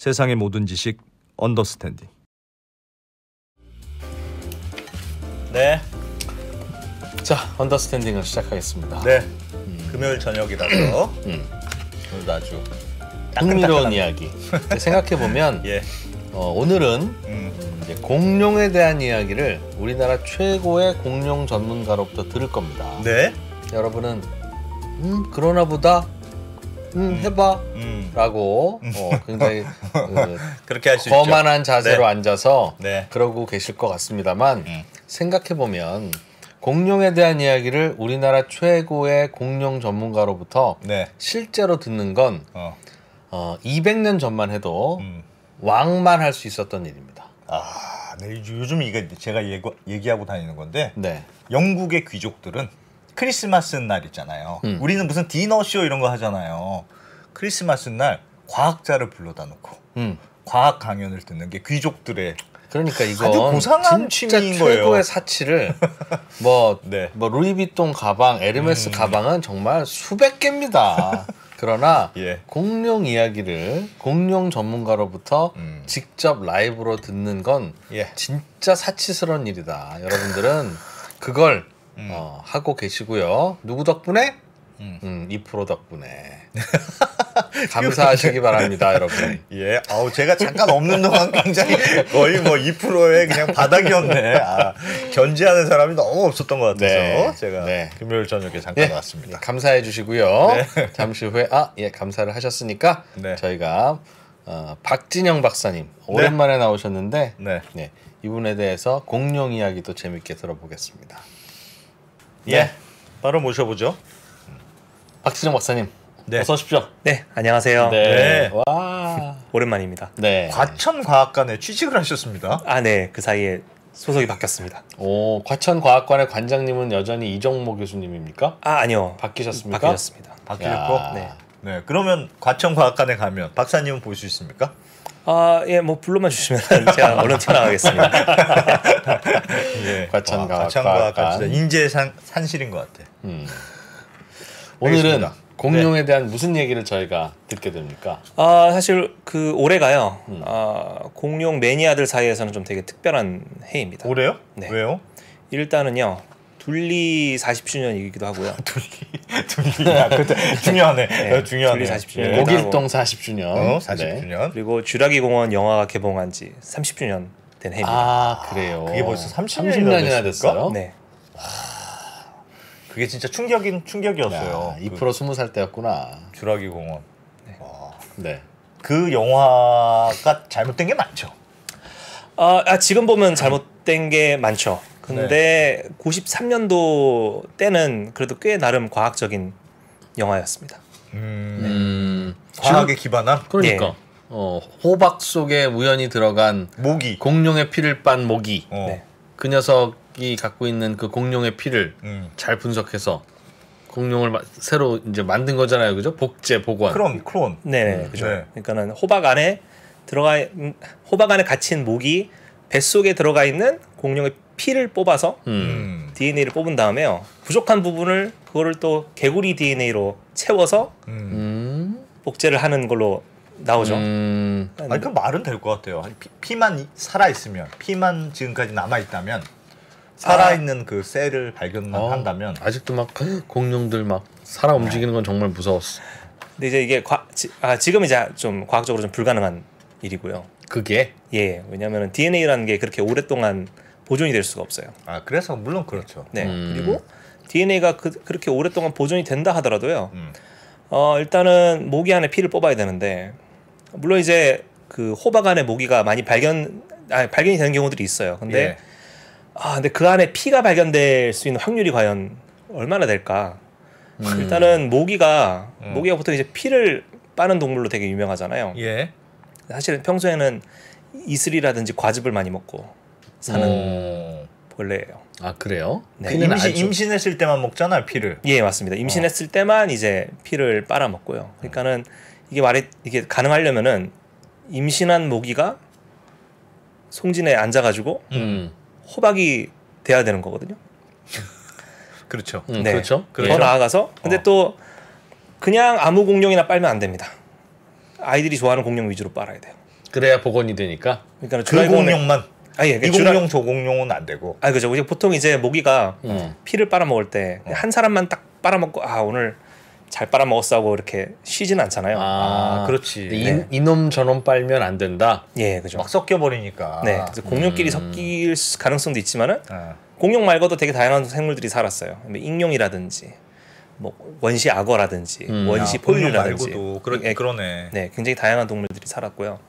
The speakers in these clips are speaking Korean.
세상의 모든 지식 언더스탠딩. 네. 자, 언더스탠딩을 시작하겠습니다. 네. 금요일 저녁이라서 오늘도 아주 흥미로운 이야기. 생각해보면 예. 오늘은 이제 공룡에 대한 이야기를 우리나라 최고의 공룡 전문가로부터 들을 겁니다. 네. 여러분은 그러나 보다 해봐 라고 굉장히 그렇게 할 수 있죠. 거만한 자세로 네. 앉아서 네. 그러고 계실 것 같습니다만 생각해보면 공룡에 대한 이야기를 우리나라 최고의 공룡 전문가로부터 네. 실제로 듣는 건 200년 전만 해도 왕만 할 수 있었던 일입니다. 아, 네. 요즘 이게 제가 얘기하고 다니는 건데 네. 영국의 귀족들은 크리스마스 날 있잖아요. 우리는 무슨 디너쇼 이런 거 하잖아요. 크리스마스 날 과학자를 불러다 놓고 과학 강연을 듣는 게 귀족들의 그러니까 아주 이건 고상한 진짜 취미인 최고의 거예요. 사치를 네. 뭐 루이비통 가방, 에르메스 가방은 정말 수백 개입니다. 그러나 예. 공룡 이야기를 공룡 전문가로부터 직접 라이브로 듣는 건 예. 진짜 사치스러운 일이다. 여러분들은 그걸 하고 계시고요. 누구 덕분에? 2% 덕분에. 감사하시기 바랍니다, 여러분. 예, 제가 잠깐 없는 동안 굉장히 거의 뭐 2%의 그냥 바닥이었네. 견제하는 사람이 너무 없었던 것 같아서 네. 제가 네. 금요일 저녁에 잠깐 왔습니다. 감사해 주시고요. 네. 잠시 후에 감사를 하셨으니까 네. 저희가 박진영 박사님 오랜만에 나오셨는데 네. 이분에 대해서 공룡 이야기도 재밌게 들어보겠습니다. 예, 바로 모셔보죠. 박진영 박사님, 네. 어서 오십시오. 네, 안녕하세요. 네. 와. 오랜만입니다. 네. 과천과학관에 취직을 하셨습니다. 네, 그 사이에 소속이 바뀌었습니다. 오, 과천과학관의 관장님은 여전히 이정모 교수님입니까? 아니요. 바뀌셨습니까? 바뀌었습니다. 바뀌었고. 네. 네. 그러면 과천과학관에 가면 박사님은 볼 수 있습니까? 예, 뭐 불러만 주시면 제가 얼른 튀어나가겠습니다. 예. 과천과학관 진짜 인재 산실인 것 같아. 오늘은 알겠습니다. 공룡에 대한 무슨 얘기를 저희가 듣게 됩니까? 사실 그 올해가요. 공룡 매니아들 사이에서는 좀 되게 특별한 해입니다. 올해요? 네. 왜요? 일단은요. 둘리 40주년이기도 하고요. 둘리. 그때 중요하네. 네, 중요하네. 둘리 40주년. 예. 고길동 40주년. 40주년. 그리고 쥐라기 공원 영화가 개봉한 지 30주년 된 해입니다. 그래요. 그게 벌써 30년이나 됐어요? 네. 그게 진짜 충격이었어요. 2% 20살 때였구나. 쥐라기 공원. 네. 그 영화가 잘못된 게 많죠. 지금 보면 잘못된 게 많죠. 근데 93년도 때는 그래도 꽤 나름 과학적인 영화였습니다. 과학에 기반한? 그러니까 호박 속에 우연히 들어간 모기. 공룡의 피를 빤 모기. 네. 그 녀석이 갖고 있는 그 공룡의 피를 잘 분석해서 공룡을 새로 이제 만든 거잖아요, 그죠? 복원. 크론. 네, 그죠. 네. 그러니까는 호박 안에 갇힌 모기 뱃속에 들어가 있는 공룡의 피를 뽑아서 DNA를 뽑은 다음에요. 부족한 부분을 그거를 또 개구리 DNA로 채워서 복제를 하는 걸로 나오죠. 아니 그 말은 될 것 같아요. 피만 살아 있으면, 피만 지금까지 남아 있다면, 살아 있는 그 셀을 발견만 한다면. 아직도 막 공룡들 막 살아 움직이는 건 정말 무서웠어. 근데 이제 이게 지금 이제 좀 과학적으로 좀 불가능한 일이고요. 그게? 예, 왜냐하면 DNA라는 게 그렇게 오랫동안 보존이 될 수가 없어요. 그래서 물론 그렇죠. 네. 그리고 DNA가 그렇게 오랫동안 보존이 된다 하더라도요. 일단은 모기 안에 피를 뽑아야 되는데, 물론 이제 그 호박 안에 모기가 많이 발견이 되는 경우들이 있어요. 근데 근데 그 안에 피가 발견될 수 있는 확률이 과연 얼마나 될까? 일단은 모기가 보통 이제 피를 빠는 동물로 되게 유명하잖아요. 예. 사실은 평소에는 이슬이라든지 과즙을 많이 먹고 사는 벌레예요. 그래요? 네. 임신했을 때만 먹잖아요, 피를. 예, 맞습니다. 임신했을 때만 이제 피를 빨아 먹고요. 그러니까는 이게 가능하려면은 임신한 모기가 송진에 앉아가지고 호박이 돼야 되는 거거든요. 그렇죠. 네. 그렇죠. 더 나아가서 근데 또 그냥 아무 공룡이나 빨면 안 됩니다. 아이들이 좋아하는 공룡 위주로 빨아야 돼요. 그래야 복원이 되니까. 그러니까 그 주라기공은 공룡만. 아예 이 공룡 저 공룡은 안 되고. 그죠. 보통 이제 모기가 피를 빨아먹을 때 한 사람만 딱 빨아먹고 오늘 잘 빨아먹었어 하고 이렇게 쉬지는 않잖아요. 그렇지. 이놈 저놈 빨면 안 된다. 예, 그죠. 막 섞여 버리니까. 네, 그래서 공룡끼리 섞일 가능성도 있지만은 공룡 말고도 되게 다양한 생물들이 살았어요. 익룡이라든지 뭐 원시 악어라든지 원시 포유류라든지 말고도 그러네. 네, 굉장히 다양한 동물들이 살았고요.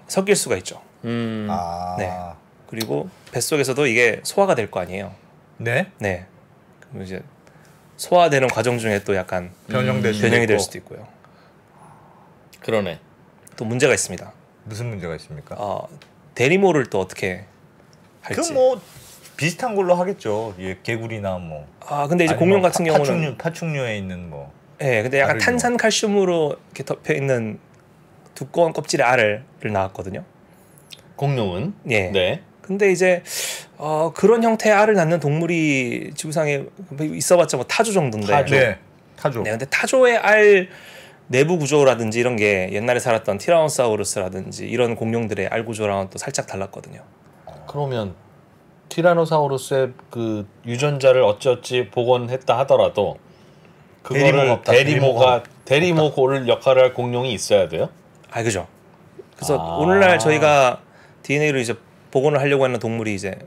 섞일 수가 있죠. 네. 그리고 뱃속에서도 이게 소화가 될 거 아니에요. 네? 네. 그럼 이제 소화되는 과정 중에 또 약간 변형이 될 수도 있고요. 그러네. 또 문제가 있습니다. 무슨 문제가 있습니까? 대리모를 또 어떻게 할지. 그 뭐 비슷한 걸로 하겠죠. 예, 개구리나 뭐. 근데 이제 공룡 같은 경우는 파충류에 있는 뭐. 네, 근데 약간 탄산 칼슘으로 이렇게 덮여 있는 두꺼운 껍질의 알을 낳았거든요. 공룡은? 예. 네. 근데 이제 그런 형태의 알을 낳는 동물이 지구상에 있어봤자 뭐 타조 정도인데. 네, 타조. 네, 근데 타조의 알 내부 구조라든지 이런 게 옛날에 살았던 티라노사우루스라든지 이런 공룡들의 알 구조랑은 또 살짝 달랐거든요. 그러면 티라노사우루스의 그 유전자를 어찌어찌 복원했다 하더라도 그거를 대리모 고를 역할을 할 공룡이 있어야 돼요? 그죠. 그래서 오늘날 저희가 DNA를 이제 복원을 하려고 하는 동물이 이제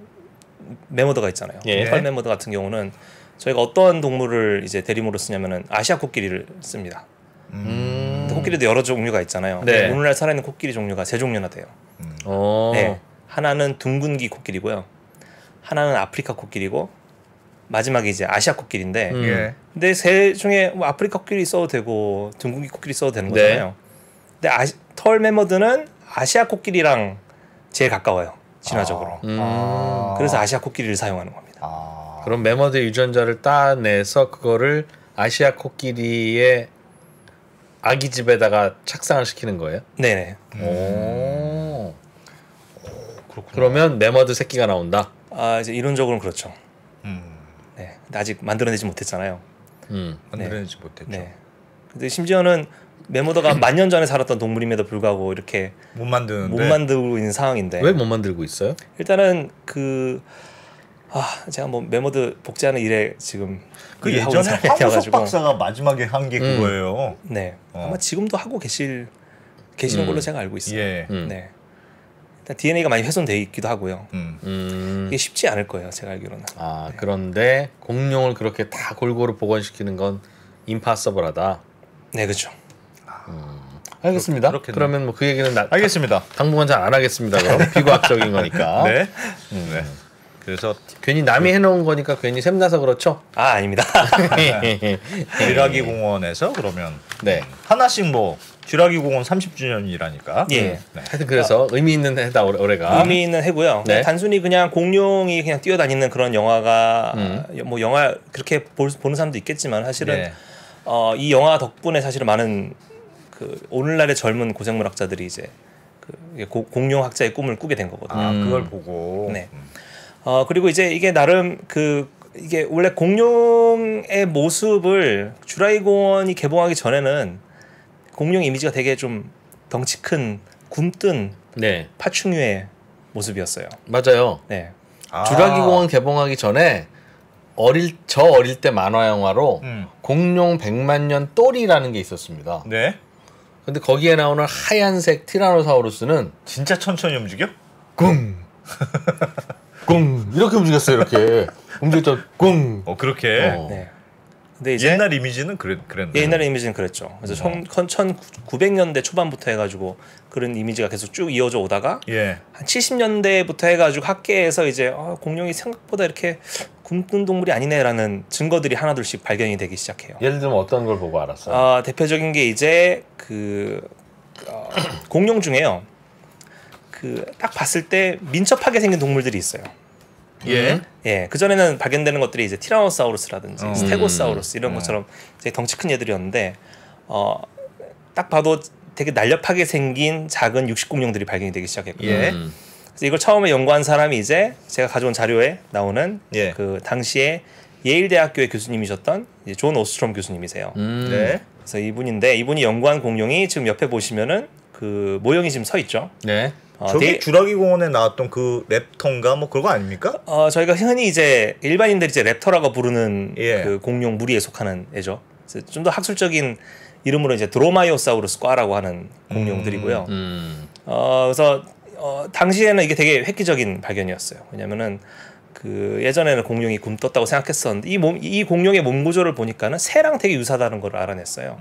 매머드가 있잖아요. 펄 매머드 같은 경우는 저희가 어떤 동물을 이제 대리모로 쓰냐면은 아시아 코끼리를 씁니다. 근데 코끼리도 여러 종류가 있잖아요. 네. 오늘날 살아있는 코끼리 종류가 세 종류나 돼요. 네. 하나는 둥근기 코끼리고요. 하나는 아프리카 코끼리고 마지막에 이제 아시아 코끼리인데 근데 세 중에 뭐 아프리카 코끼리 써도 되고 둥근기 코끼리 써도 되는 거잖아요. 근데 털 매머드는 아시아 코끼리랑 제일 가까워요. 진화적으로. 그래서 아시아 코끼리를 사용하는 겁니다. 그럼 매머드 유전자를 따내서 그거를 아시아 코끼리의 아기 집에다가 착상을 시키는 거예요? 네네. 오. 그러면 매머드 새끼가 나온다. 이제 이론적으로는 그렇죠. 네. 근데 아직 만들어내지 못했잖아요. 만들어내지 못했죠. 네. 근데 심지어는 매머더가 만 년 전에 살았던 동물임에도 불구하고 이렇게 못 만들고 있는 상황인데. 왜 못 만들고 있어요? 일단은 제가 뭐 매머드 복제하는 일에 지금 그 예전에 황우석 박사가 마지막에 한 게 그거예요. 네. 아마 지금도 하고 계시는 걸로 제가 알고 있어요. 예. 네. 일단 DNA가 많이 훼손돼 있기도 하고요. 이게 쉽지 않을 거예요, 제가 알기로는. 네. 그런데 공룡을 그렇게 다 골고루 복원시키는 건 임파서블하다. 네, 그렇죠. 알겠습니다. 그러면 뭐 그 얘기는 알겠습니다. 당분간 잘 안 하겠습니다. 그럼 비과학적인 거니까. 네. 네. 그래서 괜히 남이 해놓은 거니까 괜히 샘나서 그렇죠? 아닙니다. 쥐라기 공원에서 그러면 네. 하나씩 뭐 쥐라기 공원 30주년이라니까. 예. 네. 하여튼 그래서 의미 있는 해다 올해가. 의미 있는 해고요. 네. 단순히 그냥 공룡이 그냥 뛰어다니는 그런 영화가 뭐 영화 그렇게 보는 사람도 있겠지만 사실은 네. 이 영화 덕분에 사실은 많은 그 오늘날의 젊은 고생물학자들이 이제 공룡 학자의 꿈을 꾸게 된 거거든요. 그걸 보고. 네. 그리고 이제 이게 나름 이게 원래 공룡의 모습을 쥐라기 공원이 개봉하기 전에는 공룡 이미지가 되게 좀 덩치 큰 굼뜬 네. 파충류의 모습이었어요. 맞아요. 네. 쥐라기 공원 개봉하기 전에 어릴 때 만화 영화로 공룡 100만년 똘이라는 게 있었습니다. 네. 근데 거기에 나오는 하얀색 티라노사우루스는 진짜 천천히 움직여? 꿍 이렇게 움직였어요. 이렇게 움직였죠. 꿍. 그렇게. 네. 근데 이제 옛날 이미지는 그랬네. 옛날 이미지는 그랬죠. 그래서 1900년대 초반부터 해가지고 그런 이미지가 계속 쭉 이어져 오다가 한 70년대부터 해가지고 학계에서 이제 공룡이 생각보다 이렇게 굶뜬 동물이 아니네라는 증거들이 하나둘씩 발견이 되기 시작해요. 예를 들면 어떤 걸 보고 알았어요? 대표적인 게 이제 공룡 중에요. 딱 봤을 때 민첩하게 생긴 동물들이 있어요. 예. 그 전에는 발견되는 것들이 이제 티라노사우루스라든지 스테고사우루스 이런 것처럼 이제 덩치 큰 애들이었는데 딱 봐도 되게 날렵하게 생긴 작은 육식공룡들이 발견이 되기 시작했고요. 그래서 이걸 처음에 연구한 사람이 이제 제가 가져온 자료에 나오는 그 당시에 예일 대학교의 교수님이셨던 이제 존 오스트롬 교수님이세요. 네. 그래서 이분이 연구한 공룡이 지금 옆에 보시면은 그 모형이 지금 서 있죠. 네. 저기 주라기 공원에 나왔던 그 랩터인가 뭐 그런 거 아닙니까? 저희가 흔히 이제 일반인들이 이제 랩터라고 부르는 예. 그 공룡 무리에 속하는 애죠. 좀 더 학술적인 이름으로 이제 드로마이오사우루스 과라고 하는 공룡들이고요. 그래서 당시에는 이게 되게 획기적인 발견이었어요. 왜냐면은 그 예전에는 공룡이 굼 떴다고 생각했었는데 이 공룡의 몸 구조를 보니까는 새랑 되게 유사하다는 걸 알아냈어요.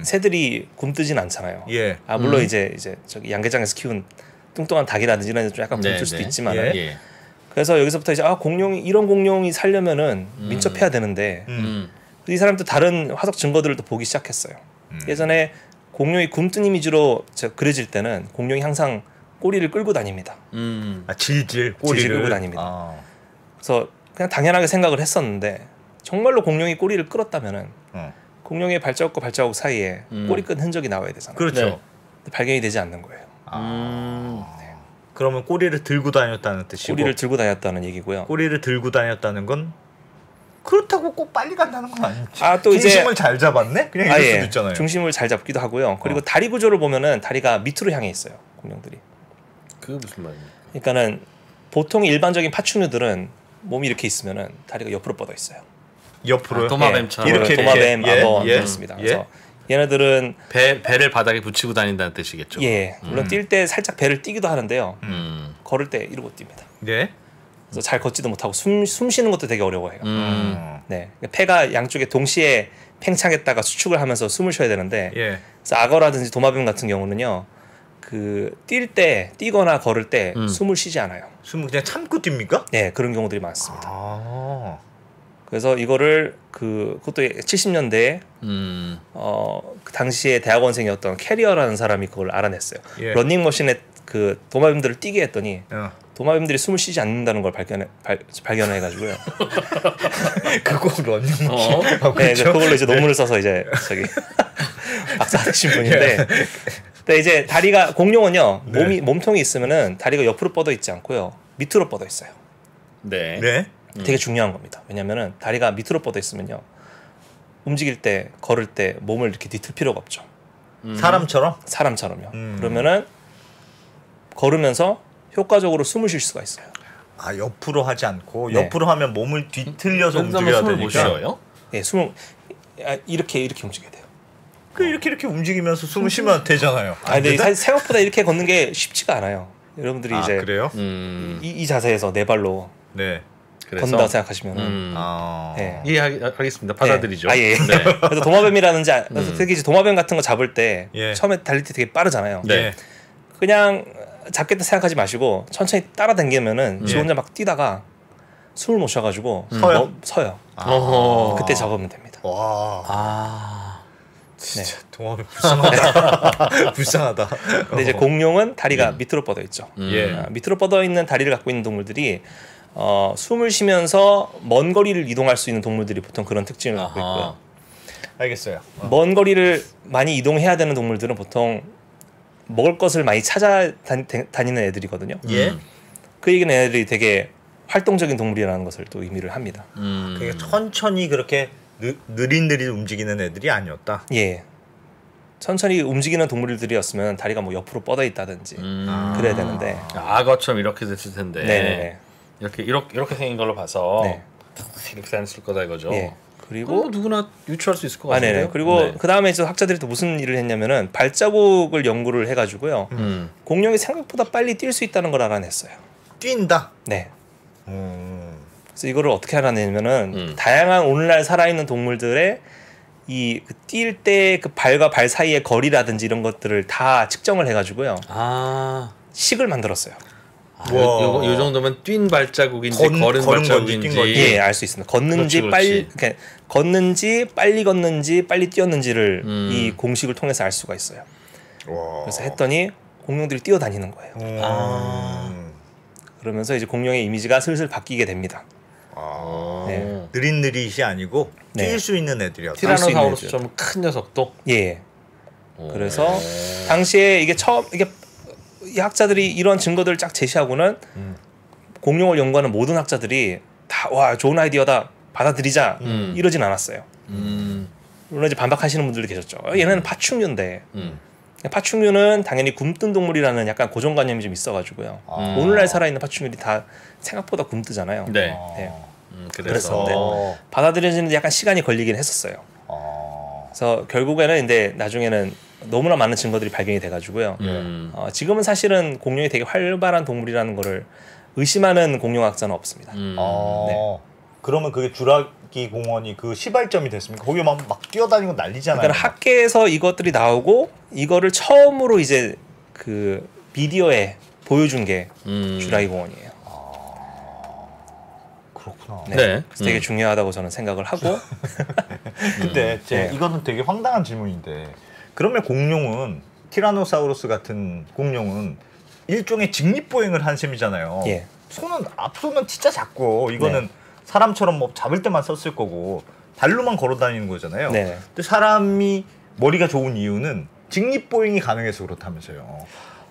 새들이 굼 뜨진 않잖아요. 예. 물론 이제 저기 양계장에서 키운 뚱뚱한 닭이라든지 이런 데 좀 약간 굼 뜰 수도 있지만 예. 그래서 여기서부터 이제 이런 공룡이 살려면은 민첩해야 되는데 이 사람도 다른 화석 증거들을 또 보기 시작했어요. 예전에 공룡이 굼뜬 이미지로 그려질 때는 공룡이 항상 꼬리를 끌고 다닙니다. 질질 꼬리를 질질 끌고 다닙니다. 그래서 그냥 당연하게 생각을 했었는데 정말로 공룡이 꼬리를 끌었다면은 공룡의 발자국과 발자국 사이에 꼬리 끈 흔적이 나와야 되잖아요. 그렇죠. 네. 발견이 되지 않는 거예요. 그러면 꼬리를 들고 다녔다는 뜻이고 꼬리를 들고 다녔다는 얘기고요. 꼬리를 들고 다녔다는 건 그렇다고 꼭 빨리 간다는 건 아니지. 또 중심을 잘 잡았네? 그냥 이럴 수도 있잖아요. 중심을 잘 잡기도 하고요. 그리고 다리 구조를 보면은 다리가 밑으로 향해 있어요. 공룡들이. 그게 무슨 말입니까? 그러니까는 보통 일반적인 파충류들은 몸이 이렇게 있으면은 다리가 옆으로 뻗어 있어요. 옆으로요? 도마뱀처럼. 이렇게 도마뱀, 악어 예. 있습니다. 그래서 얘네들은 배를 바닥에 붙이고 다닌다는 뜻이겠죠. 예, 물론 뛸 때 살짝 배를 띄기도 하는데요. 걸을 때 이러고 뜁니다. 예. 그래서 잘 걷지도 못하고 숨 쉬는 것도 되게 어려워해요. 네, 폐가 양쪽에 동시에 팽창했다가 수축을 하면서 숨을 쉬어야 되는데, 예. 그래서 악어라든지 도마뱀 같은 경우는요, 그 뛸 때 뛰거나 걸을 때 숨을 쉬지 않아요. 숨을 그냥 참고 뜁니까? 네, 그런 경우들이 많습니다. 그래서 이거를 그것도 70년대에 그 당시에 대학원생이었던 캐리어라는 사람이 그걸 알아냈어요. 예. 러닝머신에 그 도마뱀들을 뛰게 했더니 도마뱀들이 숨을 쉬지 않는다는 걸 발견을 해가지고요. 그거 러닝머신. 네, 그걸로 이제 논문을 써서 이제 저기 박사하신 분인데. 근데 이제 다리가 공룡은요 몸통이 있으면은 다리가 옆으로 뻗어 있지 않고요 밑으로 뻗어 있어요. 네. 네. 되게 중요한 겁니다. 왜냐면은 다리가 밑으로 뻗어 있으면요 움직일 때 걸을 때 몸을 이렇게 뒤틀 필요가 없죠. 사람처럼요. 그러면은 걸으면서 효과적으로 숨을 쉴 수가 있어요. 옆으로 하지 않고 네. 옆으로 하면 몸을 뒤틀려서 움직여야 숨을 못 되니까. 쉬어요? 네, 숨을 이렇게 움직여야 돼요. 이렇게 움직이면서 숨을 쉬면 되잖아요. 근데 생각보다 이렇게 걷는 게 쉽지가 않아요. 여러분들이 이제 그래요? 이 자세에서 네 발로 네. 걷는다고 생각하시면 네. 이해하겠습니다. 받아들이죠. 예. 네. 그래서 도마뱀이라든지 특히 이제 도마뱀 같은 거 잡을 때 예. 처음에 달릴 때 되게 빠르잖아요. 네. 그냥 잡겠다 생각하지 마시고 천천히 따라당기면은 지 혼자 막 뛰다가 숨을 못 쉬어가지고 서요. 그때 잡으면 됩니다. 와. 진짜 도마뱀 불쌍하다. 불쌍하다. 근데 이제 공룡은 다리가 밑으로 뻗어 있죠. 예. 밑으로 뻗어 있는 다리를 갖고 있는 동물들이 숨을 쉬면서 먼 거리를 이동할 수 있는 동물들이 보통 그런 특징을 갖고 있고요. 알겠어요. 먼 거리를 많이 이동해야 되는 동물들은 보통 먹을 것을 많이 찾아다니는 애들이거든요. 예. 그 얘기는 애들이 되게 활동적인 동물이라는 것을 또 의미를 합니다. 그게 천천히 그렇게 느릿느릿 움직이는 애들이 아니었다. 예. 천천히 움직이는 동물들이었으면 다리가 뭐 옆으로 뻗어 있다든지 그래야 되는데. 악어처럼 이렇게 됐을 텐데. 네네네. 이렇게 생긴 걸로 봐서 네. 이렇게 다녔을 거다 이거죠. 예. 그리고 뭐 누구나 유추할 수 있을 것 같은데요. 네네. 그리고 그 다음에 이제 학자들이 또 무슨 일을 했냐면은 발자국을 연구를 해가지고요. 공룡이 생각보다 빨리 뛸 수 있다는 걸 알아냈어요. 뛴다. 네. 그래서 이거를 어떻게 알아내냐면은 다양한 오늘날 살아있는 동물들의 이 뛸 때 그 발과 발 사이의 거리라든지 이런 것들을 다 측정을 해가지고요. 식을 만들었어요. 요 정도면 뛴 발자국인지 걸은 발자국인지 예, 알 수 있습니다. 걷는지 그러니까 걷는지 빨리 걷는지 빨리 뛰었는지를 이 공식을 통해서 알 수가 있어요. 그래서 했더니 공룡들이 뛰어다니는 거예요. 그러면서 이제 공룡의 이미지가 슬슬 바뀌게 됩니다. 네. 느릿느릿이 아니고 뛸 수 있는 애들이었다. 티라노사우루스 좀 큰 녀석도. 예. 그래서 당시에 이게 이 학자들이 이런 증거들을 쫙 제시하고는 공룡을 연구하는 모든 학자들이 다 와 좋은 아이디어다 받아들이자 이러진 않았어요. 물론 이제 반박하시는 분들도 계셨죠. 얘네는 파충류인데 파충류는 당연히 굶뜬 동물이라는 약간 고정관념이 좀 있어가지고요. 오늘날 살아있는 파충류들이 다 생각보다 굶뜨잖아요. 네. 네. 그래서 그랬었는데 받아들여지는데 약간 시간이 걸리긴 했었어요. 그래서 결국에는 근데 나중에는 너무나 많은 증거들이 발견이 돼가지고요. 지금은 사실은 공룡이 되게 활발한 동물이라는 거를 의심하는 공룡학자는 없습니다. 네. 그러면 그게 주라기 공원이 그 시발점이 됐습니까? 거기 막 뛰어다니고 난리잖아요. 그러니까 학계에서 이것들이 나오고 이거를 처음으로 이제 그 비디오에 보여준 게 주라기 공원이에요. 그렇구나. 네. 네. 그래서 되게 중요하다고 저는 생각을 하고. 근데 네. 이거는 되게 황당한 질문인데 그러면 공룡은 티라노사우루스 같은 공룡은 일종의 직립보행을 한 셈이잖아요. 예. 손은 앞손은 진짜 작고 이거는 네. 사람처럼 뭐 잡을 때만 썼을 거고 발로만 걸어 다니는 거잖아요. 네. 근데 사람이 머리가 좋은 이유는 직립보행이 가능해서 그렇다면서요.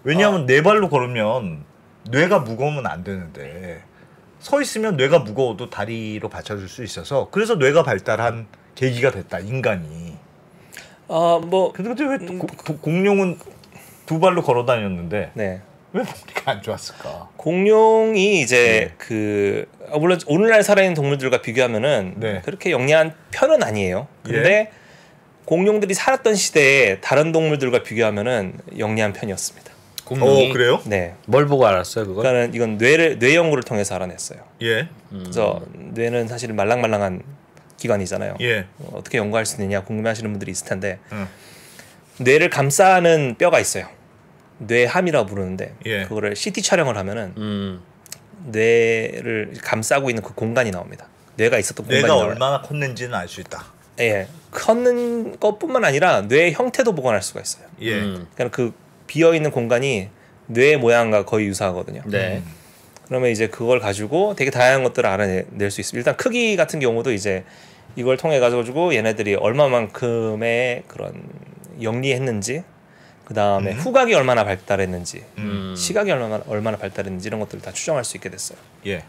왜냐하면 네 발로 걸으면 뇌가 무거우면 안 되는데 서 있으면 뇌가 무거워도 다리로 받쳐줄 수 있어서 그래서 뇌가 발달한 계기가 됐다 인간이. 뭐 근데 왜 공룡은 두 발로 걸어 다녔는데 네. 왜 머리가 안 좋았을까? 공룡이 이제 네. 그 물론 오늘날 살아있는 동물들과 비교하면은 네. 그렇게 영리한 편은 아니에요. 근데 예. 공룡들이 살았던 시대에 다른 동물들과 비교하면은 영리한 편이었습니다. 공룡이 그래요? 네. 뭘 보고 알았어요 그걸? 그러니까는 이건 뇌 연구를 통해서 알아냈어요. 예. 그래서 뇌는 사실 말랑말랑한 기관이잖아요. 예. 어떻게 연구할 수 있느냐 궁금해하시는 분들이 있을 텐데 응. 뇌를 감싸는 뼈가 있어요. 뇌함이라고 부르는데 예. 그거를 CT 촬영을 하면은 뇌를 감싸고 있는 그 공간이 나옵니다. 뇌가 있었던 공간이 뇌가 나와요. 얼마나 컸는지는 알 수 있다. 예, 컸는 것뿐만 아니라 뇌의 형태도 복원할 수가 있어요. 예. 그러니까 그 비어 있는 공간이 뇌 모양과 거의 유사하거든요. 네. 그러면 이제 그걸 가지고 되게 다양한 것들을 알아낼 수 있습니다. 일단 크기 같은 경우도 이제 이걸 통해 가지고 얘네들이 얼마만큼의 그런 영리했는지, 그 다음에 후각이 얼마나 발달했는지, 시각이 얼마나 발달했는지 이런 것들을 다 추정할 수 있게 됐어요. 예.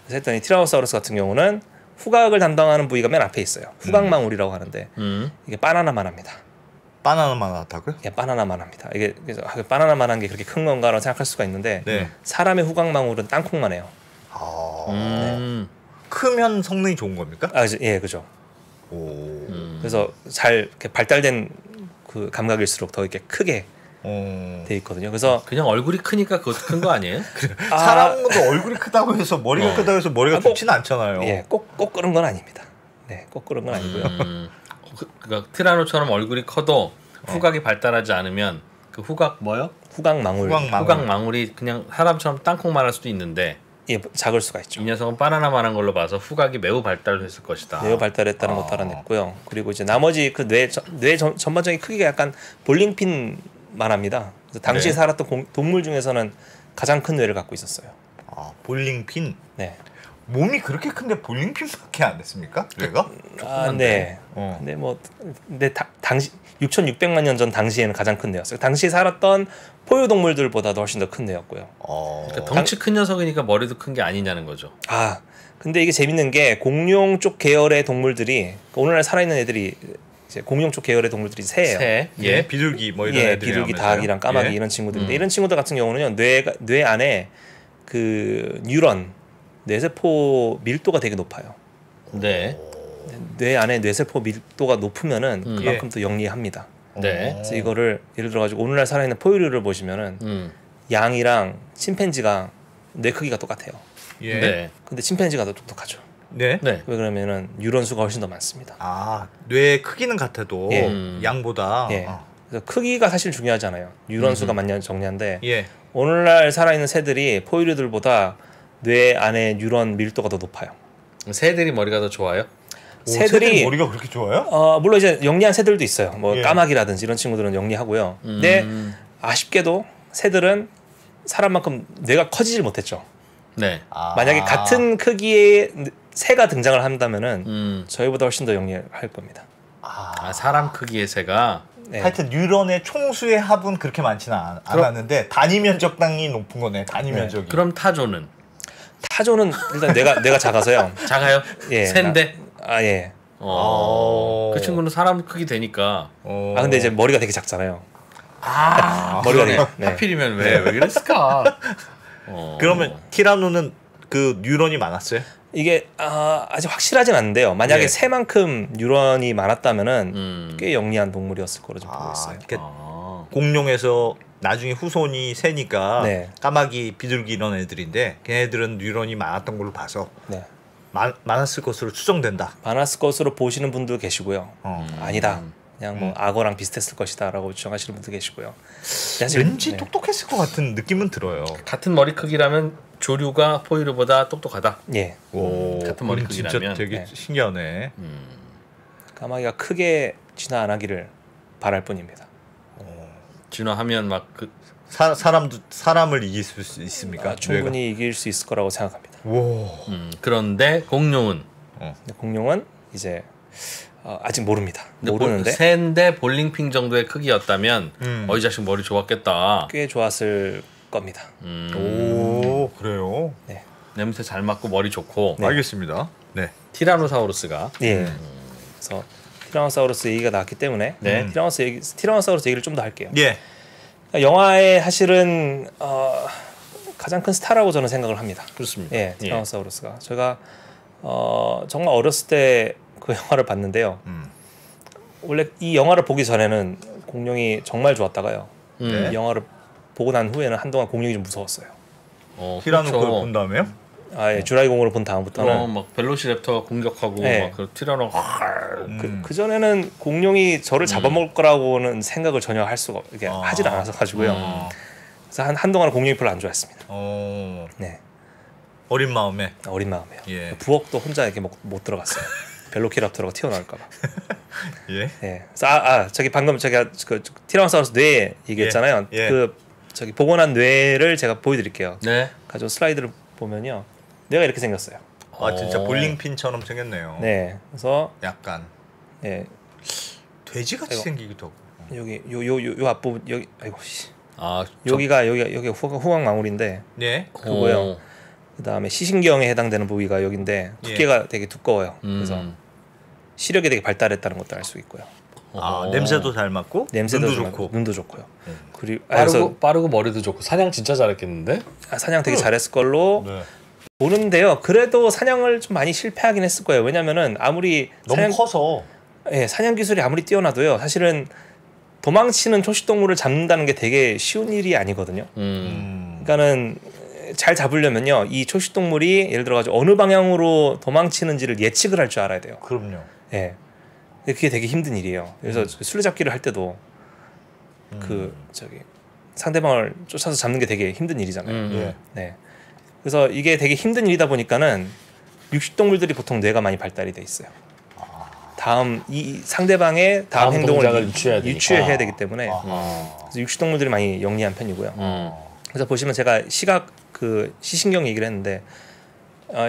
그래서 했더니 티라노사우루스 같은 경우는 후각을 담당하는 부위가 맨 앞에 있어요. 후각망울이라고 하는데 이게 바나나만 합니다. 바나나만 하다고요? 예, 바나나만 합니다. 이게 그래서 바나나만한 게 그렇게 큰 건가라고 생각할 수가 있는데 네. 사람의 후각망울은 땅콩만 해요. 크면 성능이 좋은 겁니까? 예, 그죠. 오. 그래서 잘 이렇게 발달된 그 감각일수록 더 이렇게 크게 돼 있거든요. 그래서 그냥 얼굴이 크니까 그것도 큰 거 아니에요? 사람도 얼굴이 크다고 해서 머리가 크다고 해서 머리가 좋지는 않잖아요. 예, 꼭 그런 건 아닙니다. 네, 꼭 그런 건 아니고요. 그러니까 티라노처럼 얼굴이 커도 후각이 발달하지 않으면 그 후각 뭐요? 후각망울. 후각망울이 그냥 사람처럼 땅콩만할 수도 있는데 예, 작을 수가 있죠. 이 녀석은 바나나만한 걸로 봐서 후각이 매우 발달했을 것이다. 매우 발달했다는 것도 알아냈고요. 그리고 이제 나머지 그 뇌 전반적인 크기가 약간 볼링핀만 합니다. 그래서 당시에 네. 살았던 동물 중에서는 가장 큰 뇌를 갖고 있었어요. 아, 볼링핀. 네. 몸이 그렇게 큰데 볼링핀밖에 안 됐습니까? 뇌가? 네. 근데 근데 당시 6,600만 년 전 당시에는 가장 큰 뇌였어요. 당시에 살았던 포유 동물들보다도 훨씬 더 큰 뇌였고요. 그러니까 덩치 큰 녀석이니까 머리도 큰 게 아니냐는 거죠. 근데 이게 재밌는 게 공룡 쪽 계열의 동물들이 오늘날 살아있는 애들이 이제 공룡 쪽 계열의 동물들이 새예요. 새, 예, 비둘기 뭐 이런 애들이 비둘기, 닭이랑 까마귀 이런 친구들인데 이런 친구들 같은 경우는요 뇌 안에 그 뉴런 뇌세포 밀도가 되게 높아요. 네. 뇌 안에 뇌세포 밀도가 높으면은 그만큼 더 영리합니다. 네. 그래서 이거를 예를 들어 가지고 오늘날 살아있는 포유류를 보시면은 양이랑 침팬지가 뇌 크기가 똑같아요. 예. 네. 근데 침팬지가 더 똑똑하죠. 네. 네. 왜 그러면은 뉴런 수가 훨씬 더 많습니다. 뇌 크기는 같아도 예. 양보다. 예. 그래서 크기가 사실 중요하잖아요. 뉴런 수가 많냐 적냐인데 예. 오늘날 살아있는 새들이 포유류들보다 뇌 안에 뉴런 밀도가 더 높아요. 새들이 머리가 더 좋아요? 새들이 머리가 그렇게 좋아요? 물론 이제 영리한 새들도 있어요. 뭐 예. 까마귀라든지 이런 친구들은 영리하고요. 근데 아쉽게도 새들은 사람만큼 뇌가 커지질 못했죠. 네. 만약에 같은 크기의 새가 등장을 한다면은 저희보다 훨씬 더 영리할 겁니다. 사람 크기의 새가. 네. 하여튼 뉴런의 총수의 합은 그렇게 많지는 않았는데 단위 면적당이 높은 거네. 단위 면적이. 그럼 타조는? 타조는 일단 뇌가 작아서요. 작아요? 예. 새인데? 예. 그 친구는 사람 크기 되니까. 근데 이제 머리가 되게 작잖아요. 머리가 되게- 네. 하필이면 왜 그랬을까? 그러면 티라노는 그 뉴런이 많았어요? 이게 아직 확실하진 않은데요. 만약에 예. 새만큼 뉴런이 많았다면은 꽤 영리한 동물이었을 거로 좀 보고 있어요. 이렇게 공룡에서 나중에 후손이 새니까 네. 까마귀, 비둘기 이런 애들인데 걔네들은 뉴런이 많았던 걸로 봐서 네. 많았을 것으로 추정된다. 많았을 것으로 보시는 분도 계시고요. 아니다. 그냥 뭐 악어랑 비슷했을 것이다라고 주장하시는 분도 계시고요. 사실 왠지 똑똑했을 것 같은 느낌은 들어요. 같은 머리 크기라면 조류가 포유류보다 똑똑하다. 예. 오, 같은 머리 그럼 진짜 크기라면. 되게 네. 신기하네. 까마귀가 크게 진화 안 하기를 바랄 뿐입니다. 진화하면 막 그 사람을 이길 수 있습니까? 충분히 이길 수 있을 거라고 생각합니다. 와. 그런데 공룡은 근데 공룡은 이제 아직 모릅니다. 근데 모르는데 새인데 볼링핀 정도의 크기였다면 이 자식 머리 좋았겠다. 꽤 좋았을 겁니다. 오, 그래요. 네. 냄새 잘 맡고 머리 좋고. 알겠습니다. 네. 티라노사우루스가 예. 그래서 티라노사우루스 얘기가 나왔기 때문에 네. 티라노사우루스 얘기를 좀 더 할게요. 예. 영화의 사실은 가장 큰 스타라고 저는 생각을 합니다. 그렇습니다. 예, 티라노사우루스가 제가 정말 어렸을 때 그 영화를 봤는데요. 원래 이 영화를 보기 전에는 공룡이 정말 좋았다가요. 네. 이 영화를 보고 난 후에는 한동안 공룡이 좀 무서웠어요. 티라노 그렇죠. 걸 본 다음에요? 예, 주라기 공원을 본 다음부터는 막 벨로시랩터가 공격하고 네. 막 그 티라노 그 전에는 공룡이 저를 잡아먹을 거라고는 생각을 전혀 할 수가 이게 하질 않아서 가지고요. 그래서 한동안 공룡이 별로 안 좋아했습니다. 네, 어린 마음에. 어린 마음에요. 예. 부엌도 혼자 이렇게 못 들어갔어요. 벨로키랍터가 튀어나올까봐. 예. 네. 그래서 저기 방금 제가 그 티라노사우루스 뇌 얘기했잖아요. 예. 그 저기 복원한 뇌를 제가 보여드릴게요. 네. 가져온 슬라이드를 보면요, 뇌가 이렇게 생겼어요. 아, 진짜 볼링핀처럼 생겼네요. 네. 그래서 약간 네, 돼지같이 아이고. 생기기도 하고. 여기 요 앞부분 여기 아이고 씨. 아 여기가 후광망울인데 예. 그거요. 그다음에 시신경에 해당되는 부위가 여기인데 두께가 되게 두꺼워요. 그래서 시력이 되게 발달했다는 것도 알 수 있고요. 냄새도 잘 맡고 냄새도 눈도 좀 좋고. 눈도 좋고요. 그리고 그래서 빠르고 머리도 좋고 사냥 진짜 잘했겠는데? 사냥 되게 잘했을 걸로 네. 보는데요. 그래도 사냥을 좀 많이 실패하긴 했을 거예요. 왜냐면은 아무리 너무 커서. 사냥 기술이 아무리 뛰어나도요. 사실은 도망치는 초식 동물을 잡는다는 게 되게 쉬운 일이 아니거든요. 그러니까는 잘 잡으려면요, 이 초식 동물이 예를 들어 가지고 어느 방향으로 도망치는지를 예측을 할 줄 알아야 돼요. 그럼요. 예. 근데 그게 되게 힘든 일이에요. 그래서 술래잡기를 할 때도 그 저기 상대방을 쫓아서 잡는 게 되게 힘든 일이잖아요. 예. 네. 그래서 이게 되게 힘든 일이다 보니까는 육식 동물들이 보통 뇌가 많이 발달이 돼 있어요. 다음 이 상대방의 다음 행동을 동작을 유추해야 되니까. 유추해야 되기 때문에 그래서 육식 동물들이 많이 영리한 편이고요. 그래서 보시면 제가 그 시신경 얘기를 했는데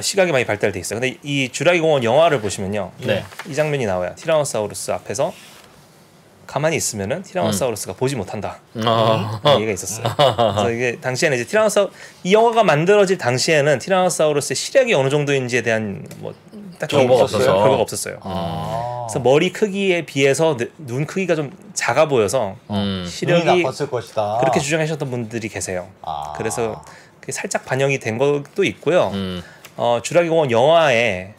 시각이 많이 발달돼 있어요. 근데 이 주라기 공원 영화를 보시면요, 네. 이 장면이 나와요. 티라노사우루스 앞에서 가만히 있으면은 티라노사우루스가 보지 못한다. 얘기가 있었어요. 그래서 이게 당시에는 이제 이 영화가 만들어질 당시에는 티라노사우루스의 시력이 어느 정도인지에 대한 뭐 딱히 정보가 없어서. 결과가 없었어요. 그래서 머리 크기에 비해서 눈 크기가 좀 작아 보여서 눈이 시력이 나빴을 것이다. 그렇게 주장하셨던 분들이 계세요. 아. 그래서 그게 살짝 반영이 된 것도 있고요. 주라기 공원 영화의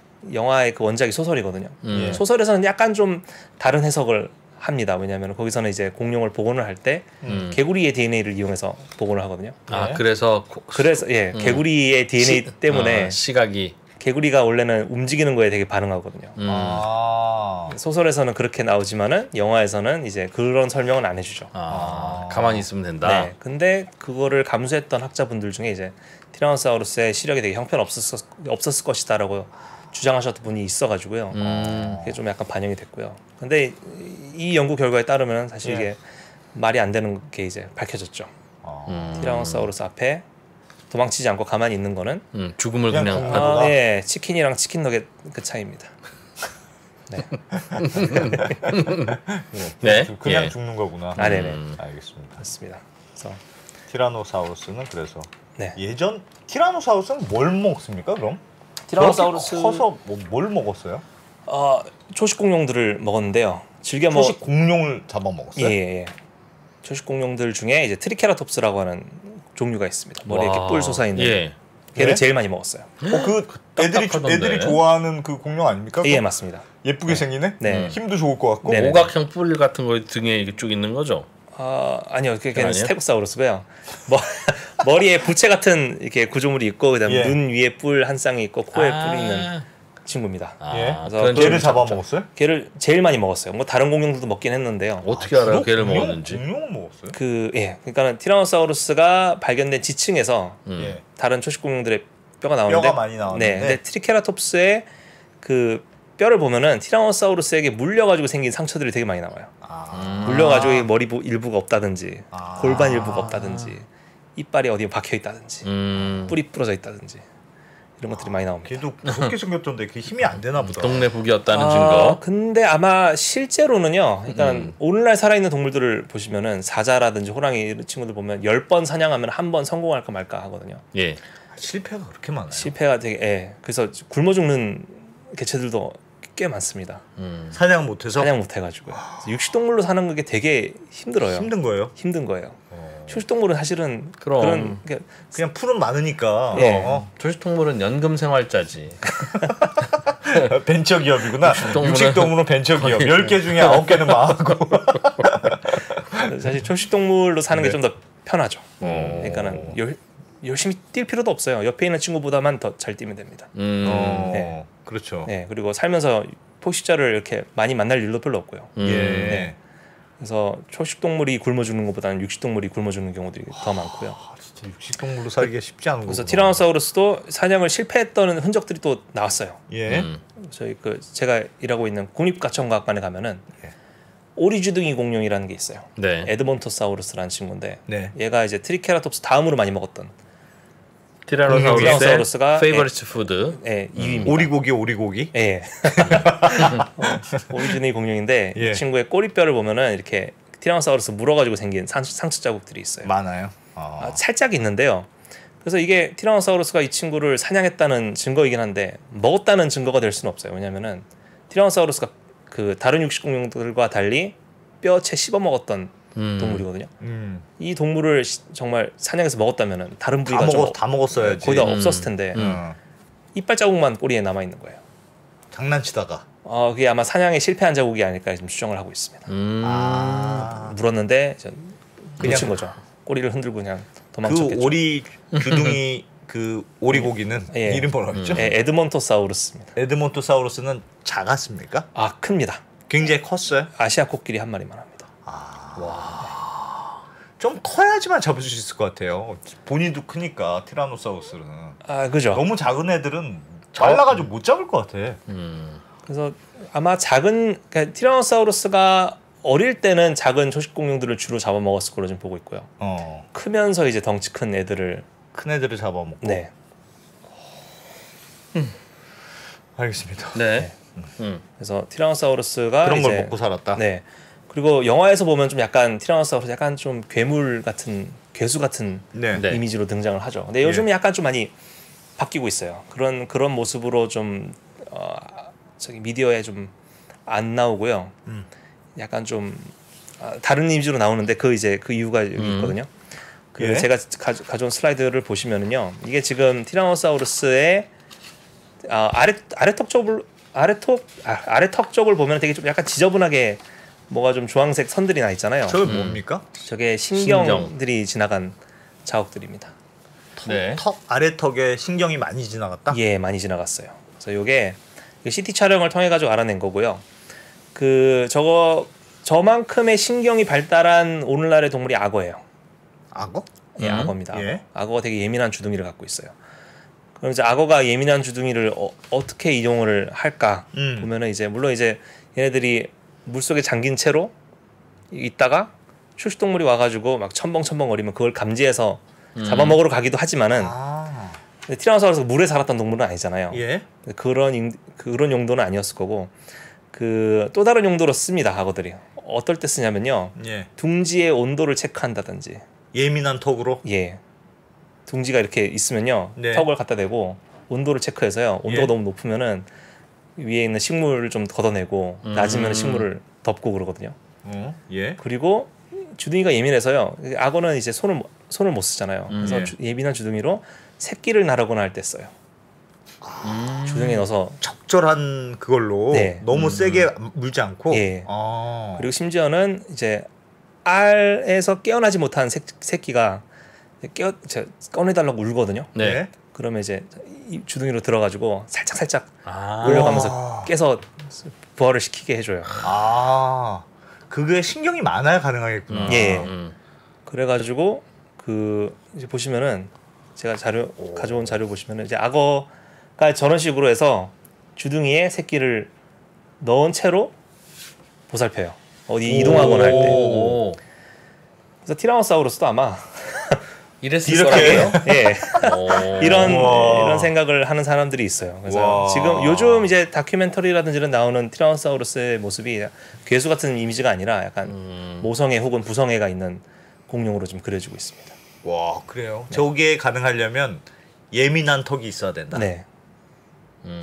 그 원작이 소설이거든요. 소설에서는 약간 좀 다른 해석을 합니다. 왜냐하면 거기서는 이제 공룡을 복원을 할 때 개구리의 DNA를 이용해서 복원을 하거든요. 그래서 개구리의 DNA 때문에 시각이 개구리가 원래는 움직이는 거에 되게 반응하거든요. 아. 소설에서는 그렇게 나오지만은 영화에서는 이제 그런 설명은 안 해주죠. 가만히 있으면 된다. 네, 근데 그거를 감수했던 학자분들 중에 이제 티라노사우루스의 시력이 되게 형편없었을 것이다라고 주장하셨던 분이 있어가지고요. 그게 좀 약간 반영이 됐고요. 근데 이 연구 결과에 따르면 사실 이게 말이 안 되는 게 이제 밝혀졌죠. 티라노사우루스 앞에 도망치지 않고 가만히 있는 거는 죽음을 그냥 네, 치킨이랑 치킨 너겟 그 차이입니다. 네. 네. 그냥 예. 죽는 거구나. 네네. 알겠습니다. 맞습니다. 그래서 티라노사우루스는 그래서 네. 예전 티라노사우루스는 뭘 먹습니까? 그럼? 티라노사우루스 커서 뭘 먹었어요? 초식 공룡들을 먹었는데요. 초식 공룡을 잡아 먹었어요? 예. 초식 공룡들 중에 이제 트리케라톱스라고 하는 종류가 있습니다. 머리에 이렇게 뿔 솟아 있는. 예. 걔를 네? 제일 많이 먹었어요. 그 애들이 좋아하는 그 공룡 아닙니까? 예, 맞습니다. 예쁘게 생기네. 네. 힘도 좋을 것 같고. 네네. 오각형 뿔 같은 거 등에 이렇게 쭉 있는 거죠. 아니요, 걔는 아니에요? 스테고사우루스고요. 머리에 부채 같은 이렇게 구조물이 있고 그다음에 예. 눈 위에 뿔 한 쌍이 있고 코에 뿔이 있는 친구입니다. 예. 그런 걔를 좀 잡아먹었어요? 걔를 제일 많이 먹었어요. 뭐 다른 공룡들도 먹긴 했는데요. 어떻게 알아요? 걔를 먹었는지. 공룡 먹었어요? 그러니까는 티라노사우루스가 발견된 지층에서 예. 다른 초식 공룡들의 뼈가 나오는데 뼈가 많이 나오는데. 네, 근데 트리케라톱스의 그 뼈를 보면은 티라노사우루스에게 물려가지고 생긴 상처들이 되게 많이 나와요. 물려가지고 머리 일부가 없다든지 골반 일부가 없다든지 이빨이 어디에 박혀 있다든지 뿔이 부러져 있다든지 이런 것들이 많이 나옵니다. 걔도 무섭게 생겼던데 그게 힘이 안 되나 보다. 동네 북이었다는 증거. 근데 아마 실제로는요. 그러니까 오늘날 살아있는 동물들을 보시면은 사자라든지 호랑이 이런 친구들 보면 10번 사냥하면 한 번 성공할까 말까 하거든요. 예. 실패가 그렇게 많아요. 실패가 되게 그래서 굶어 죽는 개체들도 꽤 많습니다. 사냥 못해서 사냥 못해가지고요. 육식동물로 사는 게 되게 힘들어요. 힘든 거예요. 힘든 거예요. 초식동물은 사실은 그럼. 그냥 풀은 많으니까. 예. 초식동물은 연금 생활자지. 벤처 기업이구나. 육식동물은 벤처 기업. 10개 중에 9개는 망하고. 사실 초식동물로 사는 게 네. 좀 더 편하죠. 그러니까는 열심히 뛸 필요도 없어요. 옆에 있는 친구보다만 더 잘 뛰면 됩니다. 네. 그렇죠. 네, 그리고 살면서 포식자를 이렇게 많이 만날 일도 별로 없고요. 예. 네. 그래서 초식동물이 굶어 죽는 것보다는 육식동물이 굶어 죽는 경우들이 더 많고요. 진짜 육식동물로 살기가 쉽지 않은 거구나. 그래서 티라노사우루스도 사냥을 실패했던 흔적들이 또 나왔어요. 예. 저희 제가 일하고 있는 국립가청과학관에 가면은 예. 오리주둥이 공룡이라는 게 있어요. 네. 에드몬토사우루스라는 친구인데 네. 얘가 이제 트리케라톱스 다음으로 많이 먹었던 티라노사우루스가 페이버리트 푸드. 2위입니다. 오리고기. 예. 오리주둥이 공룡인데 예. 이 친구의 꼬리뼈를 보면은 이렇게 티라노사우루스 물어가지고 생긴 상처 자국들이 있어요. 많아요. 살짝 있는데요. 그래서 이게 티라노사우루스가 이 친구를 사냥했다는 증거이긴 한데 먹었다는 증거가 될 수는 없어요. 왜냐면은 티라노사우루스가 그 다른 육식 공룡들과 달리 뼈채 씹어 먹었던 동물이거든요. 이 동물을 정말 사냥해서 먹었다면은 다른 부위가 다 먹었어야지. 거의 다 없었을 텐데 이빨 자국만 꼬리에 남아 있는 거예요. 장난치다가. 그게 아마 사냥에 실패한 자국이 아닐까 지금 추정을 하고 있습니다. 물었는데 놓친 거죠. 꼬리를 흔들고 그냥 도망쳤겠죠. 그 오리 주둥이 그 오리고기는 예. 이름 뭐라고 했죠? 에드몬토사우루스입니다. 에드몬토사우루스는 작았습니까? 큽니다. 굉장히 컸어요? 아시아 코끼리 한 마리만 합니다. 좀 커야지만 잡을 수 있을 것 같아요. 본인도 크니까 티라노사우루스는. 그죠. 너무 작은 애들은 잘라가지고 못 잡을 것 같아. 그래서 아마 그러니까 티라노사우루스가 어릴 때는 작은 초식 공룡들을 주로 잡아먹었을 걸로 좀 보고 있고요. 크면서 이제 덩치 큰 애들을 큰 애들을 잡아먹고. 네. 알겠습니다. 네. 그래서 티라노사우루스가 그런 걸 이제 먹고 살았다. 네. 그리고 영화에서 보면 좀 약간 티라노사우루스 약간 좀 괴물 같은 괴수 같은 네. 네. 이미지로 등장을 하죠. 근데 요즘 은 약간 좀 많이 바뀌고 있어요. 그런 모습으로 좀 미디어에 좀 안 나오고요. 약간 좀 다른 이미지로 나오는데 그 이유가 여기 있거든요. 예? 제가 가져온 슬라이드를 보시면은요, 이게 지금 티라노사우루스의 아래턱 쪽을 보면 되게 좀 약간 지저분하게 뭐가 좀 주황색 선들이 나 있잖아요. 저게 뭡니까? 저게 신경들이 지나간 자국들입니다. 네. 턱 아래 턱에 신경이 많이 지나갔다. 예, 많이 지나갔어요. 그래서 이게 CT 촬영을 통해 가지고 알아낸 거고요. 저만큼의 신경이 발달한 오늘날의 동물이 악어예요. 악어? 예, 악어입니다. 예. 악어가 되게 예민한 주둥이를 갖고 있어요. 그럼 이제 악어가 예민한 주둥이를 어떻게 이동을 할까 보면은 이제 물론 이제 얘네들이 물속에 잠긴 채로 있다가 초식동물이 와가지고 막 첨벙첨벙거리면 그걸 감지해서 잡아먹으러 가기도 하지만은 티라노사우루스가 물에 살았던 동물은 아니잖아요. 예. 그런 용도는 아니었을 거고 또 다른 용도로 씁니다. 악어들이 어떨 때 쓰냐면요. 예. 둥지의 온도를 체크한다든지. 예민한 턱으로. 예. 둥지가 이렇게 있으면요. 네. 턱을 갖다 대고 온도를 체크해서요. 온도가 예. 너무 높으면은 위에 있는 식물을 좀 걷어내고 낮으면 식물을 덮고 그러거든요. 예. 그리고 주둥이가 예민해서요. 악어는 이제 손을 못 쓰잖아요. 그래서 예. 예민한 주둥이로 새끼를 나르거나 할 때 써요. 주둥이에 넣어서 적절한 그걸로 네. 너무 세게 물지 않고. 예. 아. 그리고 심지어는 이제 알에서 깨어나지 못한 새끼가 꺼내달라고 울거든요. 네. 그러면 이제 이 주둥이로 들어가지고 살짝 아. 올려가면서 깨서 부활을 시키게 해줘요. 아. 그게 신경이 많아야 가능하겠구나. 예. 그래가지고 그 이제 보시면은 제가 가져온 자료 보시면은 이제 악어가 저런 식으로 해서 주둥이에 새끼를 넣은 채로 보살펴요. 어디 이동하거나 할 때. 오. 그래서 티라노사우루스도 아마 이랬을 이렇게? 거라고요? 예. 오. 이런 생각을 하는 사람들이 있어요. 그래서 와. 지금 요즘 이제 다큐멘터리라든지 이런 나오는 티라노사우루스의 모습이 괴수 같은 이미지가 아니라 약간 모성애 혹은 부성애가 있는 공룡으로 좀 그려지고 있습니다. 와, 그래요. 저게 가능하려면 예민한 턱이 있어야 된다. 네.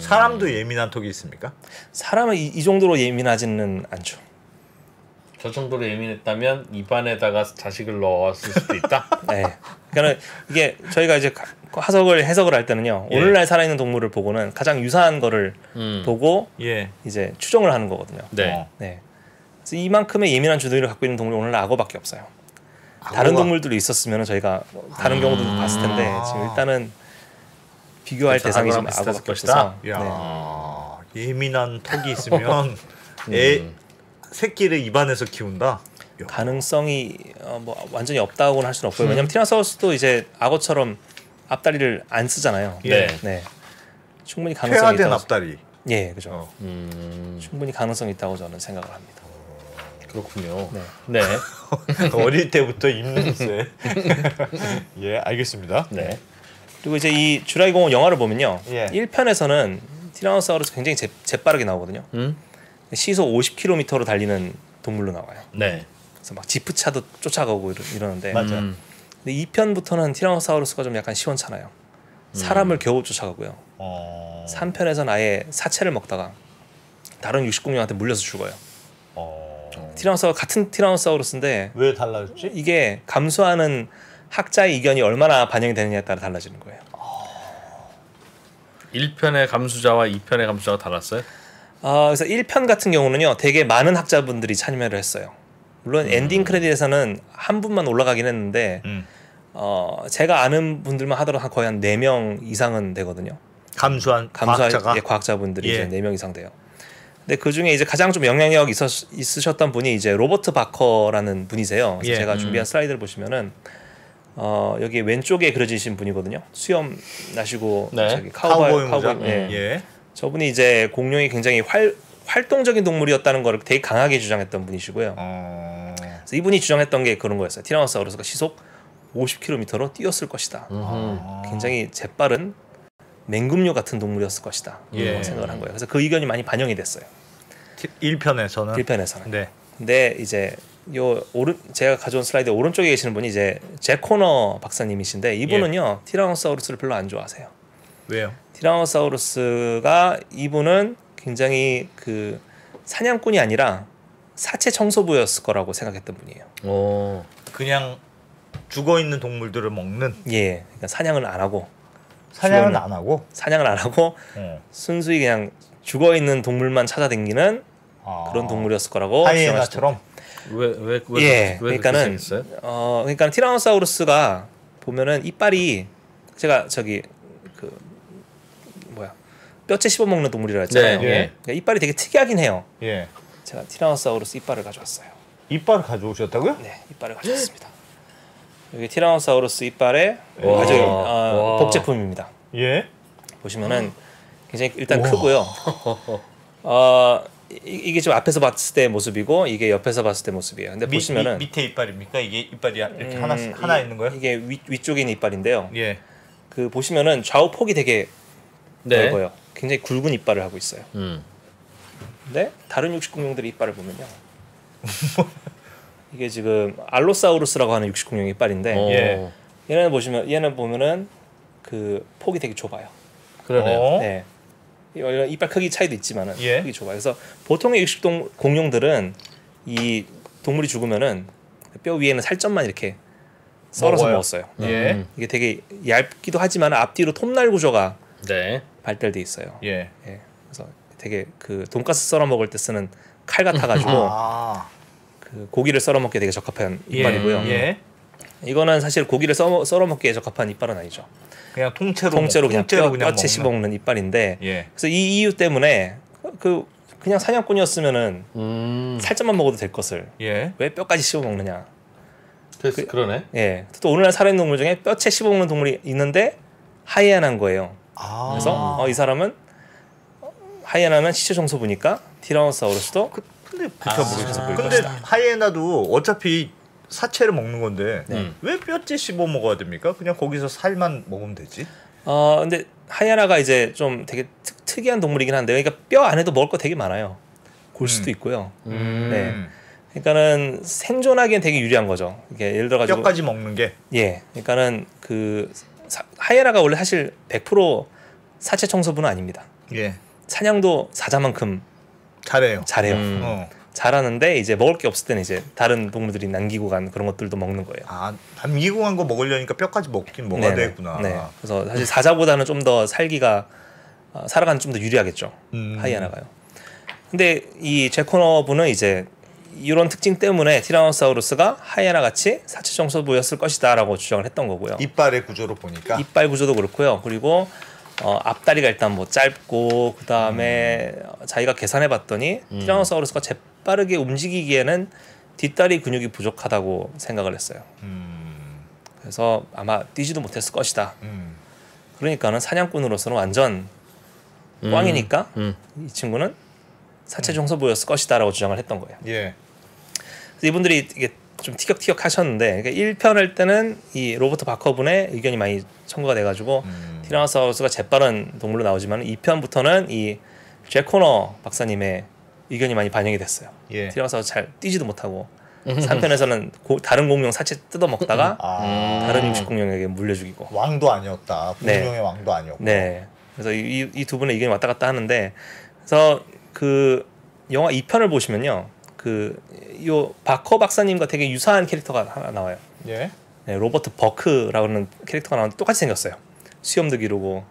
사람도 예민한 턱이 있습니까? 사람은 이 정도로 예민하지는 않죠. 저 정도로 예민했다면 입안에다가 자식을 넣었을 수도 있다. 네. 그러니까 이게 저희가 이제 해석을 할 때는요. 예. 오늘날 살아있는 동물을 보고는 가장 유사한 거를 보고 예. 이제 추정을 하는 거거든요. 네. 어. 네. 그래서 이만큼의 예민한 주둥이를 갖고 있는 동물이 오늘날 악어밖에 없어요. 다른 동물들이 있었으면 저희가 다른 경우도 봤을 텐데 지금 일단은 비교할 그래서 대상이 좀 악어랑 비슷했을 악어밖에 것이다? 없어서. 야, 네. 예민한 턱이 있으면 새끼를 입안에서 키운다. 야. 가능성이 뭐 완전히 없다고는 할 수는 없고요. 왜냐면 티라노사우루스도 이제 악어처럼 앞다리를 안 쓰잖아요. 예. 네. 충분히 가능성이 폐화된 있다고. 앞다리. 예, 그죠. 어. 충분히 가능성이 있다고 저는 생각을 합니다. 그렇군요. 네. 네. 어릴 때부터 입는 쇠. 예, 알겠습니다. 네. 그리고 이제 이 주라기 공원 영화를 보면요. 예. 1편에서는 티라노사우루스 굉장히 재빠르게 나오거든요. 시속 50km로 달리는 동물로 나와요. 네. 그래서 막 지프차도 쫓아가고 이러는데 맞아. 근데 2편부터는 티라노사우루스가 좀 약간 시원찮아요. 사람을 겨우 쫓아가고요. 3편에서는 아예 사체를 먹다가 다른 육식공룡한테 물려서 죽어요. 같은 티라노사우루스인데 왜 달라졌지? 이게 감수하는 학자의 의견이 얼마나 반영이 되느냐에 따라 달라지는 거예요. 1편의 감수자와 2편의 감수자가 달랐어요? 그래서 1편 같은 경우는요, 되게 많은 학자분들이 참여를 했어요. 물론 엔딩 크레딧에서는 한 분만 올라가긴 했는데, 제가 아는 분들만 하더라도 거의 한 4명 이상은 되거든요. 감수한 과학자가? 예, 과학자분들이 예. 이제 4명 이상 돼요. 근데 그 중에 이제 가장 좀 영향력 있으셨던 분이 이제 로버트 바커라는 분이세요. 그래서 예. 제가 준비한 슬라이드를 보시면은 여기 왼쪽에 그려지신 분이거든요. 수염 나시고 네. 저기 카우보이 모자. 예. 예. 저분이 이제 공룡이 굉장히 활동적인 동물이었다는 걸 되게 강하게 주장했던 분이시고요. 그래서 이분이 주장했던 게 그런 거였어요. 티라노사우루스가 시속 50km로 뛰었을 것이다. 굉장히 재빠른 맹금류 같은 동물이었을 것이다. 예. 생각을 한 거예요. 그래서 그 의견이 많이 반영이 됐어요. 1편에서는 1편에서는. 네. 근데 이제 제가 가져온 슬라이드 오른쪽에 계시는 분이 이제 잭 코너 박사님이신데 이분은요 티라노사우루스를 별로 안 좋아하세요. 왜요? 티라노사우루스가 이분은 굉장히 그 사냥꾼이 아니라 사체 청소부였을 거라고 생각했던 분이에요. 오. 그냥 죽어 있는 동물들을 먹는 예, 그러니까 사냥을 안 하고 사냥은 안 하고 순수히 그냥 죽어 있는 동물만 찾아다니는 그런 동물이었을 거라고 하이에나처럼. 왜 그러니까는 했어요? 그러니까 티라노사우루스가 보면은 이빨이 제가 저기 그 뼈째 씹어 먹는 동물이라 했잖아요. 네, 예. 그러니까 이빨이 되게 특이하긴 해요. 예. 제가 티라노사우루스 이빨을 가져왔어요. 이빨을 가져오셨다고요? 네, 이빨을 가져왔습니다. 여기 티라노사우루스 이빨의 와. 아주 와. 복제품입니다. 예. 보시면은 굉장히 일단 크고요. 이게 지금 앞에서 봤을 때 모습이고 이게 옆에서 봤을 때 모습이에요. 근데 보시면은 밑에 이빨입니까? 이게 이빨이 이렇게 하나 있는 거예요? 이게 위쪽에 있는 이빨인데요. 예. 그 보시면은 좌우 폭이 되게 네. 넓어요. 굉장히 굵은 이빨을 하고 있어요. 근데 다른 육식공룡들의 이빨을 보면요. 이게 지금 알로사우루스라고 하는 육식공룡 이빨인데 예. 얘는 보면은 그 폭이 되게 좁아요. 그러네요. 네. 이런 이빨 크기 차이도 있지만은 예. 크기 좁아요. 그래서 보통의 육식공룡들은 이 동물이 죽으면은 뼈 위에는 살점만 이렇게 썰어서 먹었어요. 예. 이게 되게 얇기도 하지만 앞뒤로 톱날 구조가 네. 발달돼 있어요. 예. 예. 그래서 되게 그 돈가스 썰어 먹을 때 쓰는 칼 같아가지고 아. 그 고기를 썰어 먹기에 되게 적합한 이빨이고요. 예. 이거는 사실 고기를 썰어 먹기에 적합한 이빨은 아니죠. 그냥 통째로 그냥 뼈채 먹는. 씹어먹는 이빨인데 예. 그래서 이 이유 때문에 그냥 사냥꾼이었으면은 살점만 먹어도 될 것을 예. 왜 뼈까지 씹어먹느냐. 그러네. 예. 또 오늘날 살아있는 동물 중에 뼈채 씹어먹는 동물이 있는데 하이에나인 거예요. 아. 그래서 이 사람은 하이에나는 시체 청소부니까 티라노사우루스도 근데 모르겠어 보일 근데 것이다. 하이에나도 어차피 사체를 먹는 건데 왜 뼈째 씹어 먹어야 됩니까? 그냥 거기서 살만 먹으면 되지. 근데 하이에나가 이제 좀 되게 특이한 동물이긴 한데 그러니까 뼈 안에도 먹을 거 되게 많아요. 골수도 있고요. 네. 그러니까는 생존하기엔 되게 유리한 거죠. 이게 예를 들어 가지고 뼈까지 먹는 게. 예. 그러니까는 하이에나가 원래 사실 100% 사체 청소부는 아닙니다. 예. 사냥도 사자만큼 잘해요. 잘해요. 잘하는데 이제 먹을 게 없을 때는 이제 다른 동물들이 남기고 간 그런 것들도 먹는 거예요. 아, 남기고 간 거 먹으려니까 뼈까지 먹긴 먹어야 네네. 되겠구나. 네. 그래서 사실 사자보다는 좀 더 살아가는 좀 더 유리하겠죠. 하이에나가요. 근데 이 제코너브는 이제 이런 특징 때문에 티라노사우루스가 하이에나 같이 사체 청소부였을 것이다라고 주장을 했던 거고요. 이빨의 구조로 보니까. 이빨 구조도 그렇고요. 그리고 앞다리가 일단 뭐 짧고 그 다음에 자기가 계산해봤더니 티라노사우루스가 재빠르게 움직이기에는 뒷다리 근육이 부족하다고 생각을 했어요. 그래서 아마 뛰지도 못했을 것이다. 그러니까는 사냥꾼으로서는 완전 꽝이니까 이 친구는 사체 청소부였을 것이다라고 주장을 했던 거예요. 예. 그래서 이분들이 이게 좀 티격태격 하셨는데 그러니까 1편 할 때는 이 로버트 바커분의 의견이 많이 첨가가 돼가지고 티라노사우루스가 재빠른 동물로 나오지만 2편부터는 이 제코너 박사님의 의견이 많이 반영이 됐어요. 예. 티라노사우루스 잘 뛰지도 못하고 3편에서는 다른 공룡 사체 뜯어먹다가 다른 육식 공룡에게 물려 죽이고 왕도 아니었다. 네. 공룡의 왕도 아니었고. 네. 그래서 이 두 분의 의견이 왔다 갔다 하는데 그래서 그 영화 2편을 보시면요. 요 바커 박사님과 되게 유사한 캐릭터가 하나 나와요. 예. 네, 로버트 버크라고 하는 캐릭터가 나오는데 똑같이 생겼어요. 수염도 기르고.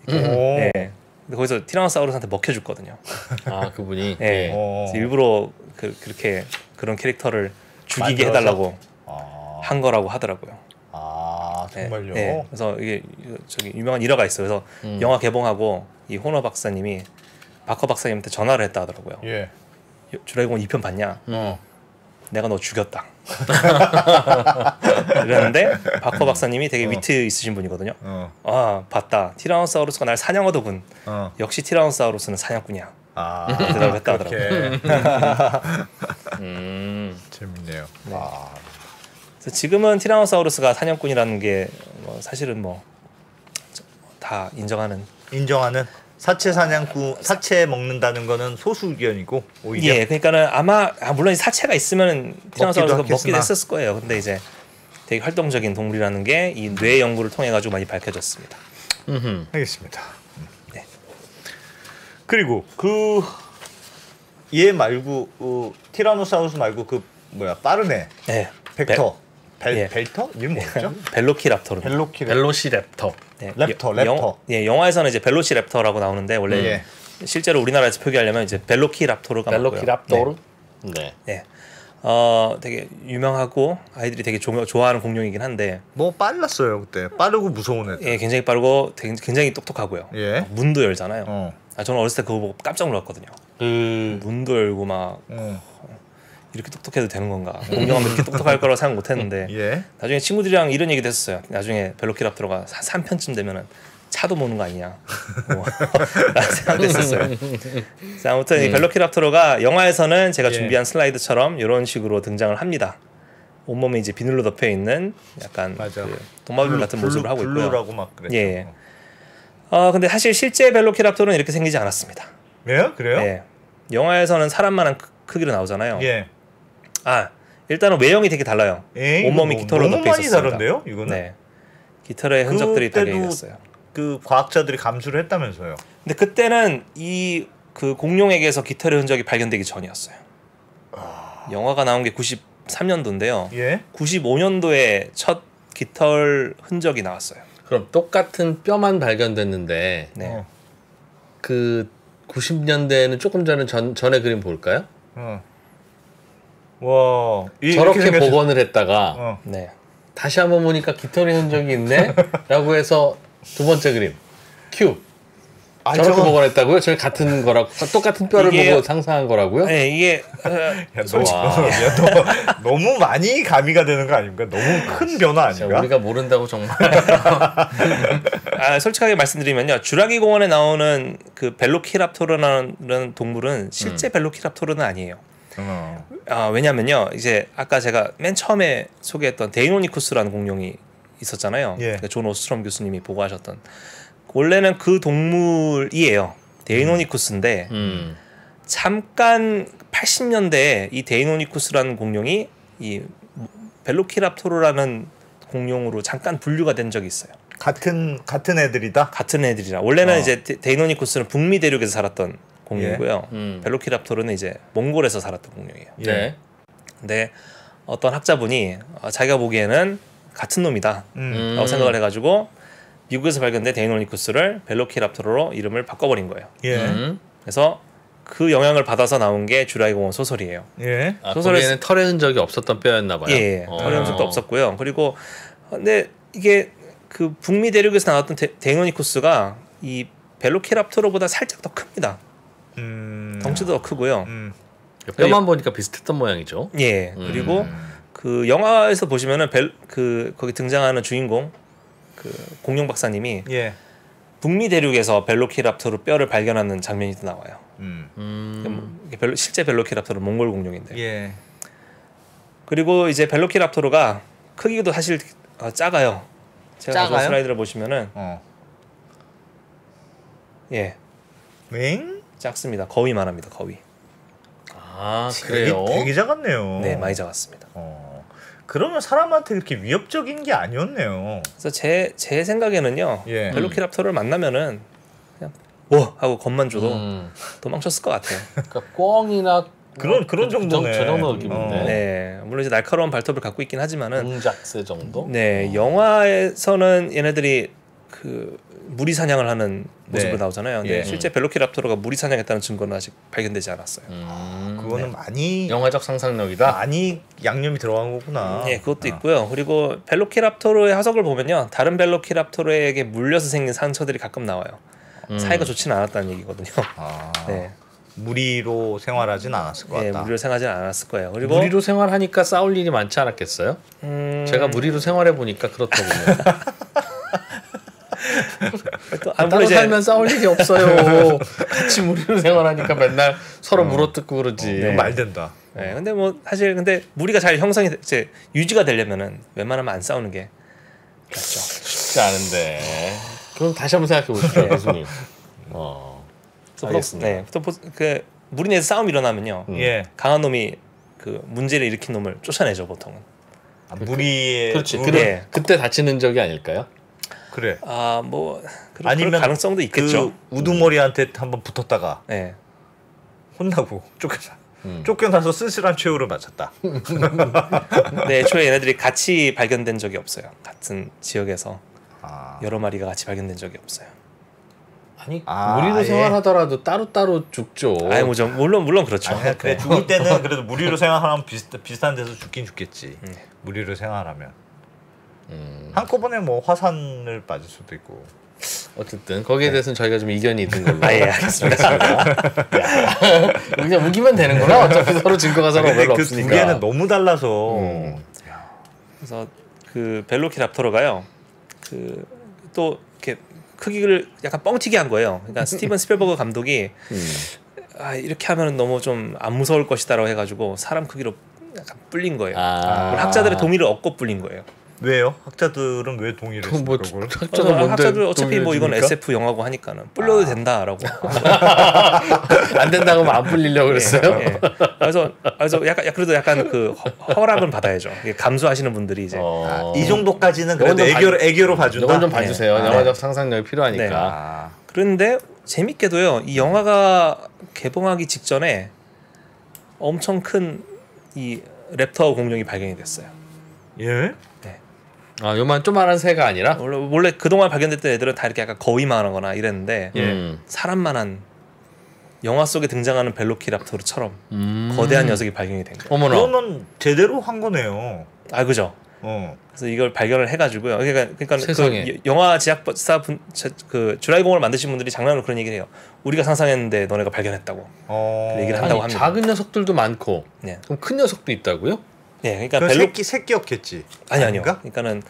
오. 네. 근데 거기서 티라노사우루스한테 먹혀 죽거든요. 아 그분이. 네. 그래서 일부러 그렇게 그런 캐릭터를 죽이게 만들어서? 해달라고 아. 한 거라고 하더라고요. 아, 정말요? 네. 그래서 이게 저기 유명한 일화가 있어요. 그래서 영화 개봉하고 이 호너 박사님이 바커 박사님한테 전화를 했다 하더라고요. 예. 드래곤 2편 봤냐? 어. 내가 너 죽였다. 이랬는데 바커 박사님이 되게 위트 있으신 분이거든요. 아 봤다. 티라노사우루스가 날 사냥하더군. 역시 티라노사우루스는 사냥꾼이야. 아, 대답을 했다 그렇게. 하더라고요. 재밌네요. 네. 아. 그래서 지금은 티라노사우루스가 사냥꾼이라는 게 사실은 뭐 다 인정하는 사체 사냥꾼, 사체 먹는다는 거는 소수 의견이고 오히려. 예, 그러니까는 아마 물론 사체가 있으면 티라노사우루스가 먹기도 했으나. 했었을 거예요. 근데 이제 되게 활동적인 동물이라는 게 이 뇌 연구를 통해 가지고 많이 밝혀졌습니다. 알겠습니다. 네. 그리고 얘 말고 티라노사우루스 말고 빠른 애 네. 벡터 예. 벨터? 이름 뭐였죠? 벨로키랍토르. 벨로시랩터. 네. 랩터. 영화에서는 이제 벨로시랩터라고 나오는데 원래 예. 실제로 우리나라에서 표기하려면 이제 벨로키랍토르가 맞고요. 벨로키랍토르. 네. 네. 되게 유명하고 아이들이 되게 좋아하는 공룡이긴 한데 뭐 빨랐어요 그때. 빠르고 무서운 애. 예, 굉장히 빠르고 굉장히 똑똑하고요. 예. 문도 열잖아요. 저는 어렸을 때 그거 보고 깜짝 놀랐거든요. 문도 열고 막 이렇게 똑똑해도 되는 건가? 공룡하면 이렇게 똑똑할 거라고 생각 못했는데 예. 나중에 친구들이랑 이런 얘기도 했었어요. 나중에 벨로키랍토르가 3편쯤 되면은 차도 모는 거 아니냐? 라는 생각도 했었어요. 그래서 아무튼 이 벨로키랍토르가 영화에서는 제가 준비한 슬라이드처럼 이런 식으로 등장을 합니다. 온몸에 이제 비늘로 덮여 있는 약간 도마뱀 같은 모습을 하고 있고요. 블루라고 막 그랬죠. 예. 근데 사실 실제 벨로키랍토르는 이렇게 생기지 않았습니다. 왜요? 그래요? 예. 영화에서는 사람만한 크기로 나오잖아요. 예. 일단은 외형이 되게 달라요. 온몸이 깃털로 덮여 너무 많이 있었습니다. 다른데요? 이거는? 네. 깃털의 흔적들이 되게 그때도 있었어요. 그 과학자들이 감수를 했다면서요. 근데 그때는 그 공룡에게서 깃털의 흔적이 발견되기 전이었어요. 영화가 나온 게 93년도인데요. 예. 95년도에 첫 깃털 흔적이 나왔어요. 그럼 똑같은 뼈만 발견됐는데 네. 그 90년대에는 조금 전에 그림 볼까요? 와, 저렇게 복원을 했다가 네. 다시 한번 보니까 깃털의 흔적이 있네 라고 해서 두 번째 그림 큐. 저렇게 복원했다고요? 저희 같은 거라고 똑같은 뼈를 보고 상상한 거라고요? 네, 이게 너무 많이 가미가 되는 거 아닙니까? 너무 큰 변화 아닌가? 우리가 모른다고 정말. 솔직하게 말씀드리면요, 주라기 공원에 나오는 그 벨로키랍토르라는 동물은 실제 벨로키랍토르는 아니에요. 왜냐면요, 이제 아까 제가 맨 처음에 소개했던 데이노니쿠스라는 공룡이 있었잖아요. 예. 존 오스트롬 교수님이 보고하셨던. 원래는 그 동물이에요. 데이노니쿠스인데 잠깐 80년대에 이 데이노니쿠스라는 공룡이 이 벨로키랍토르라는 공룡으로 잠깐 분류가 된 적이 있어요. 같은 애들이다? 같은 애들이라. 원래는 이제 데이노니쿠스는 북미 대륙에서 살았던 공룡이고요. 벨로키랍토르는 이제 몽골에서 살았던 공룡이에요. 네. 근데 어떤 학자분이 자기가 보기에는 같은 놈이다 라고 생각을 해가지고 미국에서 발견된 데이노니쿠스를 벨로키랍토르로 이름을 바꿔버린 거예요. 예. 그래서 그 영향을 받아서 나온 게 주라기 공원 소설이에요. 예. 거기에는 털의 흔적이 없었던 뼈였나 봐요. 예, 털의 흔적도 없었고요. 그리고 근데 이게 그 북미 대륙에서 나왔던 데이노니쿠스가 이 벨로키랍토르보다 살짝 더 큽니다. 덩치도 더 크고요. 뼈만 보니까 비슷했던 모양이죠. 예. 그리고 그 영화에서 보시면은 거기 등장하는 주인공 그 공룡 박사님이 북미 대륙에서 벨로키랍토르 뼈를 발견하는 장면이 또 나와요. 실제 벨로키랍토르는 몽골 공룡인데. 예. 그리고 이제 벨로키랍토르가 크기도 사실 작아요. 제가 가져온 슬라이드를 보시면은 예. 맹? 작습니다. 거위만 합니다. 거위. 아, 그래요? 되게 작았네요. 네, 많이 작았습니다. 그러면 사람한테 그렇게 위협적인 게 아니었네요. 그래서 제 생각에는요, 벨로키랍토르를 만나면은 그냥 뭐 하고 겁만 줘도 도망쳤을 것 같아요. 그러니까 꿩이나 그런 정도네. 저 정도 느낌인데. 네, 물론 이제 날카로운 발톱을 갖고 있긴 하지만은 공작새 정도. 네, 영화에서는 얘네들이 그 무리 사냥을 하는 모습으로 나오잖아요. 근데 실제 벨로키랍토르가 무리 사냥했다는 증거는 아직 발견되지 않았어요. 그거는 많이 영화적 상상력이다. 많이 양념이 들어간 거구나. 네, 그것도 있고요. 그리고 벨로키랍토르의 화석을 보면요, 다른 벨로키랍토르에게 물려서 생긴 상처들이 가끔 나와요. 사이가 좋지는 않았다는 얘기거든요. 네. 무리로 생활하진 않았을 것 같다. 네, 무리로 생활하진 않았을 거예요. 그리고 무리로 생활하니까 싸울 일이 많지 않았겠어요? 제가 무리로 생활해 보니까 그렇더군요. 따로 살면 싸울 일이 없어요. 같이 무리로 생활하니까 맨날 서로 물어뜯고 그러지. 말 된다. 네, 근데 뭐 사실 근데 무리가 잘 형성이 이제 유지가 되려면은 웬만하면 안 싸우는 게 낫죠. 쉽지 않은데. 그럼 다시 한번 생각해 보십시오, 교수님. 알겠습니다. 네, 그 무리 내에서 싸움 일어나면요, 강한 놈이 그 문제를 일으킨 놈을 쫓아내죠 보통은. 무리의 그렇지. 그때 다치는 적이 아닐까요? 그래. 뭐 아니면 그럴 가능성도 있겠죠. 그 우두머리한테 한번 붙었다가 네. 혼나고 쫓겨나서 쓸쓸한 최후를 맞췄다. 네, 애초에 얘네들이 같이 발견된 적이 없어요. 같은 지역에서 여러 마리가 같이 발견된 적이 없어요. 아니 무리로 생활하더라도 따로따로 죽죠. 아니 물론 그렇죠. 그래, 죽을 때는 그래도 무리로 생활하면 비슷한 데서 죽긴 죽겠지. 무리로 생활하면 한꺼번에 뭐 화산을 빠질 수도 있고. 어쨌든 거기에 대해서는 저희가 좀 이견이 있는 걸로. 예, 알겠습니다. 그냥 우기면 되는구나. 어차피 서로 증거가 서로 별로 그 없으니까. 두 개는 너무 달라서. 그래서 그 벨로키랍토르가요, 그 또 이렇게 크기를 약간 뻥튀기 한 거예요. 그러니까 스티븐 스필버그 감독이 이렇게 하면은 너무 좀 안 무서울 것이다라고 해가지고 사람 크기로 약간 불린 거예요. 학자들의 동의를 얻고 불린 거예요. 왜요? 학자들은 왜 동의를 했어요? 뭐 학자들 어차피 뭐 이건 SF 영화고 하니까는 불려도 된다라고. 안 된다고 하면 안 불리려고 그랬어요. 예. 그래서 그래도 약간 그 허락은 받아야죠. 감수하시는 분들이 이제 이 정도까지는 그래도 애교로 봐준다. 이건 좀 봐주세요. 영화적 상상력이 필요하니까. 그런데 재밌게도요, 이 영화가 개봉하기 직전에 엄청 큰 이 랩터 공룡이 발견이 됐어요. 예? 아, 요만 조만한 새가 아니라 원래 그동안 발견됐던 애들은 다 이렇게 약간 거위만하거나 이랬는데 사람만한 영화 속에 등장하는 벨로키랍토르처럼 거대한 녀석이 발견이 된 거예요. 어머나. 그러면 제대로 한 거네요. 아 그죠. 그래서 이걸 발견을 해가지고요. 그러니까 세상에. 그 영화 제작사 그 주라이공을 만드신 분들이 장난으로 그런 얘기를 해요. 우리가 상상했는데 너네가 발견했다고 그 얘기를 한다고 아니, 합니다. 작은 녀석들도 많고 네. 그럼 큰 녀석도 있다고요? 네, 그러니까 새끼였겠지. 아니요. 아닌가? 그러니까는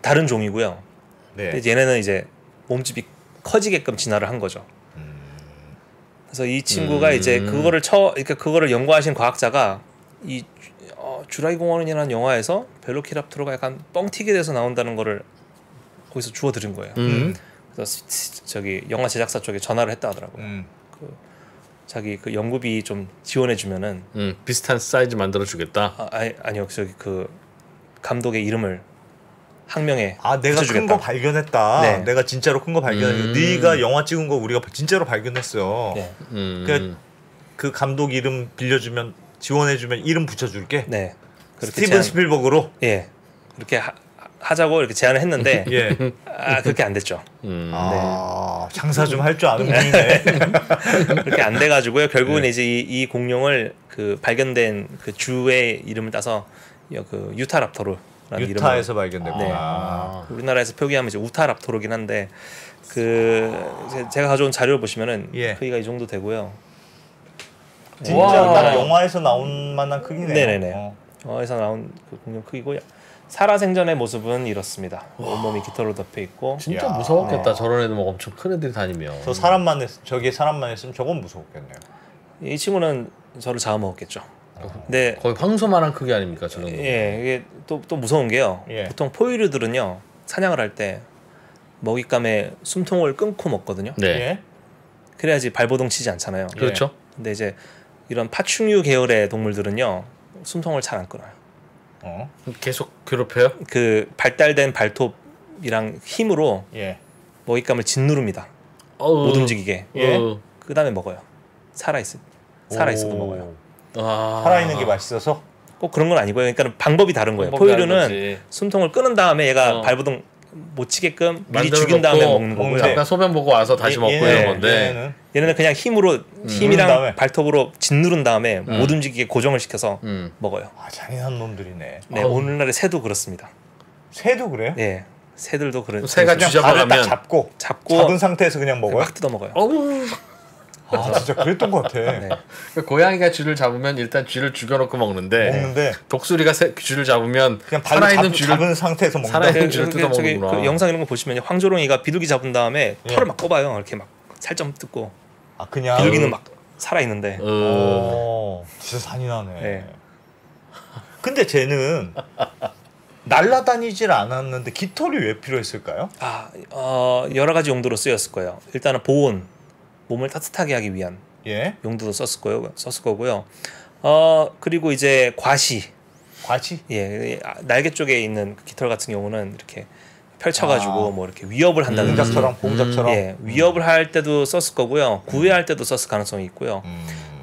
다른 종이고요. 네. 근데 얘네는 이제 몸집이 커지게끔 진화를 한 거죠. 그래서 이 친구가 이제 그러니까 그거를 연구하신 과학자가 이 주라기 공원이라는 영화에서 벨로키랍토르가 약간 뻥튀기 돼서 나온다는 거를 거기서 주워 들은 거예요. 그래서 저기 영화 제작사 쪽에 전화를 했다 하더라고요. 그 자기 그 연구비 좀 지원해 주면은 비슷한 사이즈 만들어 주겠다. 아니요. 저기 그 감독의 이름을 항명에 내가 큰 거 발견했다. 네. 내가 진짜로 큰 거 발견했어. 네가 영화 찍은 거 우리가 진짜로 발견했어. 네. 그러니까 그 감독 이름 빌려주면 지원해주면 이름 붙여줄게. 네. 그렇게 스티븐 스필버그로. 예. 그렇게 하자고 이렇게 제안을 했는데 예. 그렇게 안 됐죠. 장사 좀 할 줄 아는 분이네. 그렇게 안 돼가지고요. 결국은 이제 이 공룡을 그 발견된 그 주의 이름을 따서 그 유타랍토르라는 유타에서 이름으로 발견됐구나. 우리나라에서 표기하면 이제 우타랍토르긴 한데 그 제가 가져온 자료를 보시면은 크기가 이 정도 되고요. 진짜 딱 영화에서 나온 만한 크기네요. 네네네. 영화에서 나온 그 공룡 크기고 살아생전의 모습은 이렇습니다. 온몸이 깃털로 덮여 있고. 진짜 무서웠겠다. 저런 애들 막 엄청 큰 애들이 다니면. 저기에 사람만 했으면 저건 무서웠겠네요. 이 친구는 저를 잡아먹었겠죠. 근데 거의 황소만한 크기 아닙니까, 저런 거? 예, 이게 또 무서운 게요. 보통 포유류들은요 사냥을 할 때 먹잇감에 숨통을 끊고 먹거든요. 네. 예? 그래야지 발버둥 치지 않잖아요. 그렇죠. 근데 이제 이런 파충류 계열의 동물들은요 숨통을 잘 안 끊어요. 계속 괴롭혀요? 그 발달된 발톱이랑 힘으로 먹잇감을 짓누릅니다. 못 움직이게. 그 다음에 먹어요. 살아있어도 먹어요. 살아있는 게 맛있어서? 꼭 그런 건 아니고요. 그러니까 방법이 다른 거예요. 포유류는 숨통을 끊은 다음에 얘가 발버둥 못 치게끔 미리 죽인 다음에 먹는 거고요. 잠깐 소변 보고 와서 다시 먹고 이런 건데 얘네는 그냥 힘이랑 발톱으로 짓누른 다음에 못 움직이게 고정을 시켜서 먹어요. 잔인한 놈들이네. 네, 오늘날의 새도 그렇습니다. 새도 그래요? 네, 새들도 그런. 새가 쥐잡아가면 딱 잡고 잡은 상태에서 그냥 먹어요? 막 뜯어 먹어요. 진짜 그랬던 것 같아. 네. 고양이가 쥐를 잡으면 일단 쥐를 죽여놓고 먹는데 독수리가 쥐를 잡으면 그냥 살아있는 쥐를 잡은 상태에서 먹는다. 살아있는 쥐를 뜯어 먹는구나. 그 영상 이런 거 보시면 황조롱이가 비둘기 잡은 다음에 털을 막 꼽아요. 이렇게 막 살점 뜯고. 그냥 비둘기는 막 살아 있는데. 진짜 잔인하네. 네. 근데 쟤는 날아다니질 않았는데 깃털이 왜 필요했을까요? 여러 가지 용도로 쓰였을 거예요. 일단은 보온, 몸을 따뜻하게 하기 위한 용도도 썼을 거고요. 그리고 이제 과시. 예, 날개 쪽에 있는 깃털 같은 경우는 이렇게 펼쳐가지고 뭐 이렇게 위협을 한다든지. 공작처럼. 예, 위협을 할 때도 썼을 거고요. 구애할 때도 썼을 가능성이 있고요.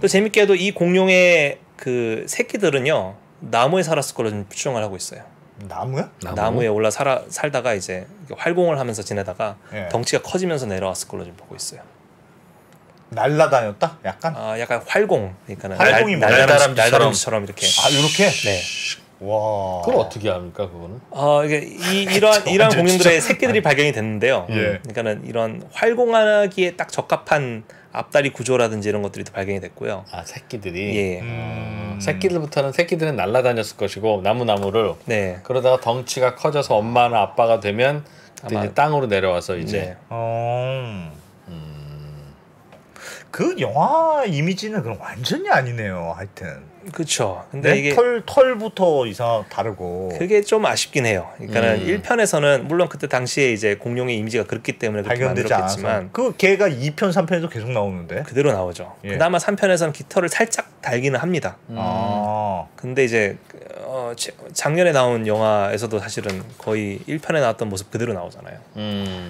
또 재밌게도 이 공룡의 그 새끼들은요 나무에 살았을 걸로 좀 추정을 하고 있어요. 나무야? 나무에 올라 살다가 이제 활공을 하면서 지내다가 덩치가 커지면서 내려왔을 걸로 좀 보고 있어요. 날라다녔다? 약간? 약간 활공. 그러니까 활공이 날다람쥐처럼 이렇게. 이렇게? 네. 와. 그걸 어떻게 합니까, 그거는? 이러한 공룡들의 새끼들이 발견이 됐는데요. 그러니까는 이런 활공하기에 딱 적합한 앞다리 구조라든지 이런 것들이 또 발견이 됐고요. 새끼들이. 새끼들은 날아다녔을 것이고 나무를. 네. 그러다가 덩치가 커져서 엄마나 아빠가 되면 이제 땅으로 내려와서 이제. 그 영화 이미지는 그럼 완전히 아니네요. 하여튼. 그렇죠. 근데 이게 털부터 다르고. 그게 좀 아쉽긴 해요. 그러니까는 1편에서는 물론 그때 당시에 이제 공룡의 이미지가 그렇기 때문에 그렇게 만들었겠지만 그 걔가 2편, 3편에도 계속 나오는데. 그대로 나오죠. 그나마 3편에서는 깃털을 살짝 달기는 합니다. 근데 이제 작년에 나온 영화에서도 사실은 거의 1편에 나왔던 모습 그대로 나오잖아요.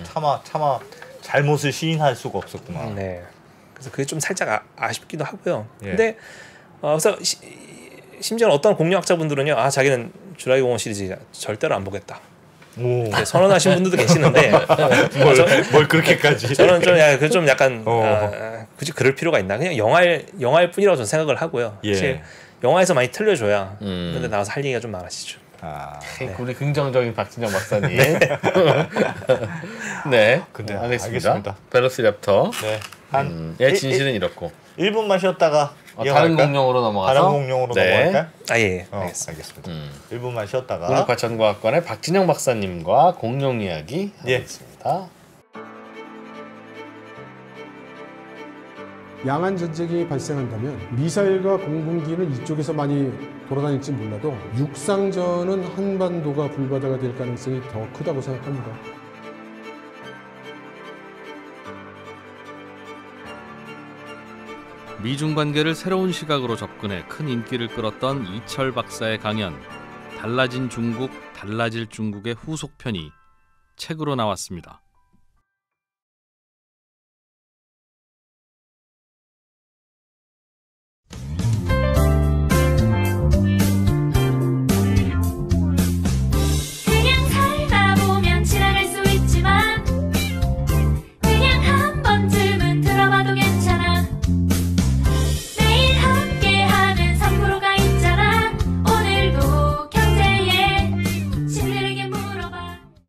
차마 잘못을 시인할 수가 없었구나. 네. 그래서 그게 좀 살짝 아쉽기도 하고요. 근데 그래서 심지어 어떤 공룡학자분들은요, 아 자기는 주라기 공원 시리즈 절대로 안 보겠다. 오. 선언하신 분들도 계시는데 뭘 그렇게까지? 저는 좀 약간 굳이 그럴 필요가 있나? 그냥 영화일 뿐이라고 저는 생각을 하고요. 예. 사실 영화에서 많이 틀려줘야 근데 나와서 할 얘기가 좀 많아지죠. 네. 우리 긍정적인 박진영 박사님. 네. 근데 알겠습니다. 벨로시랩터. 네. 예, 진실은 이렇고. 1분만 쉬었다가 다른 공룡으로 넘어가서. 다른 공룡으로 넘어갈까요? 예. 알겠습니다. 1분만 쉬었다가 오늘 과천과학관의 박진영 박사님과 공룡 이야기 하겠습니다. 양안 전쟁이 발생한다면 미사일과 공군기는 이쪽에서 많이 돌아다닐지 몰라도 육상전은 한반도가 불바다가 될 가능성이 더 크다고 생각합니다. 미중 관계를 새로운 시각으로 접근해 큰 인기를 끌었던 이철 박사의 강연 달라진 중국, 달라질 중국의 후속편이 책으로 나왔습니다.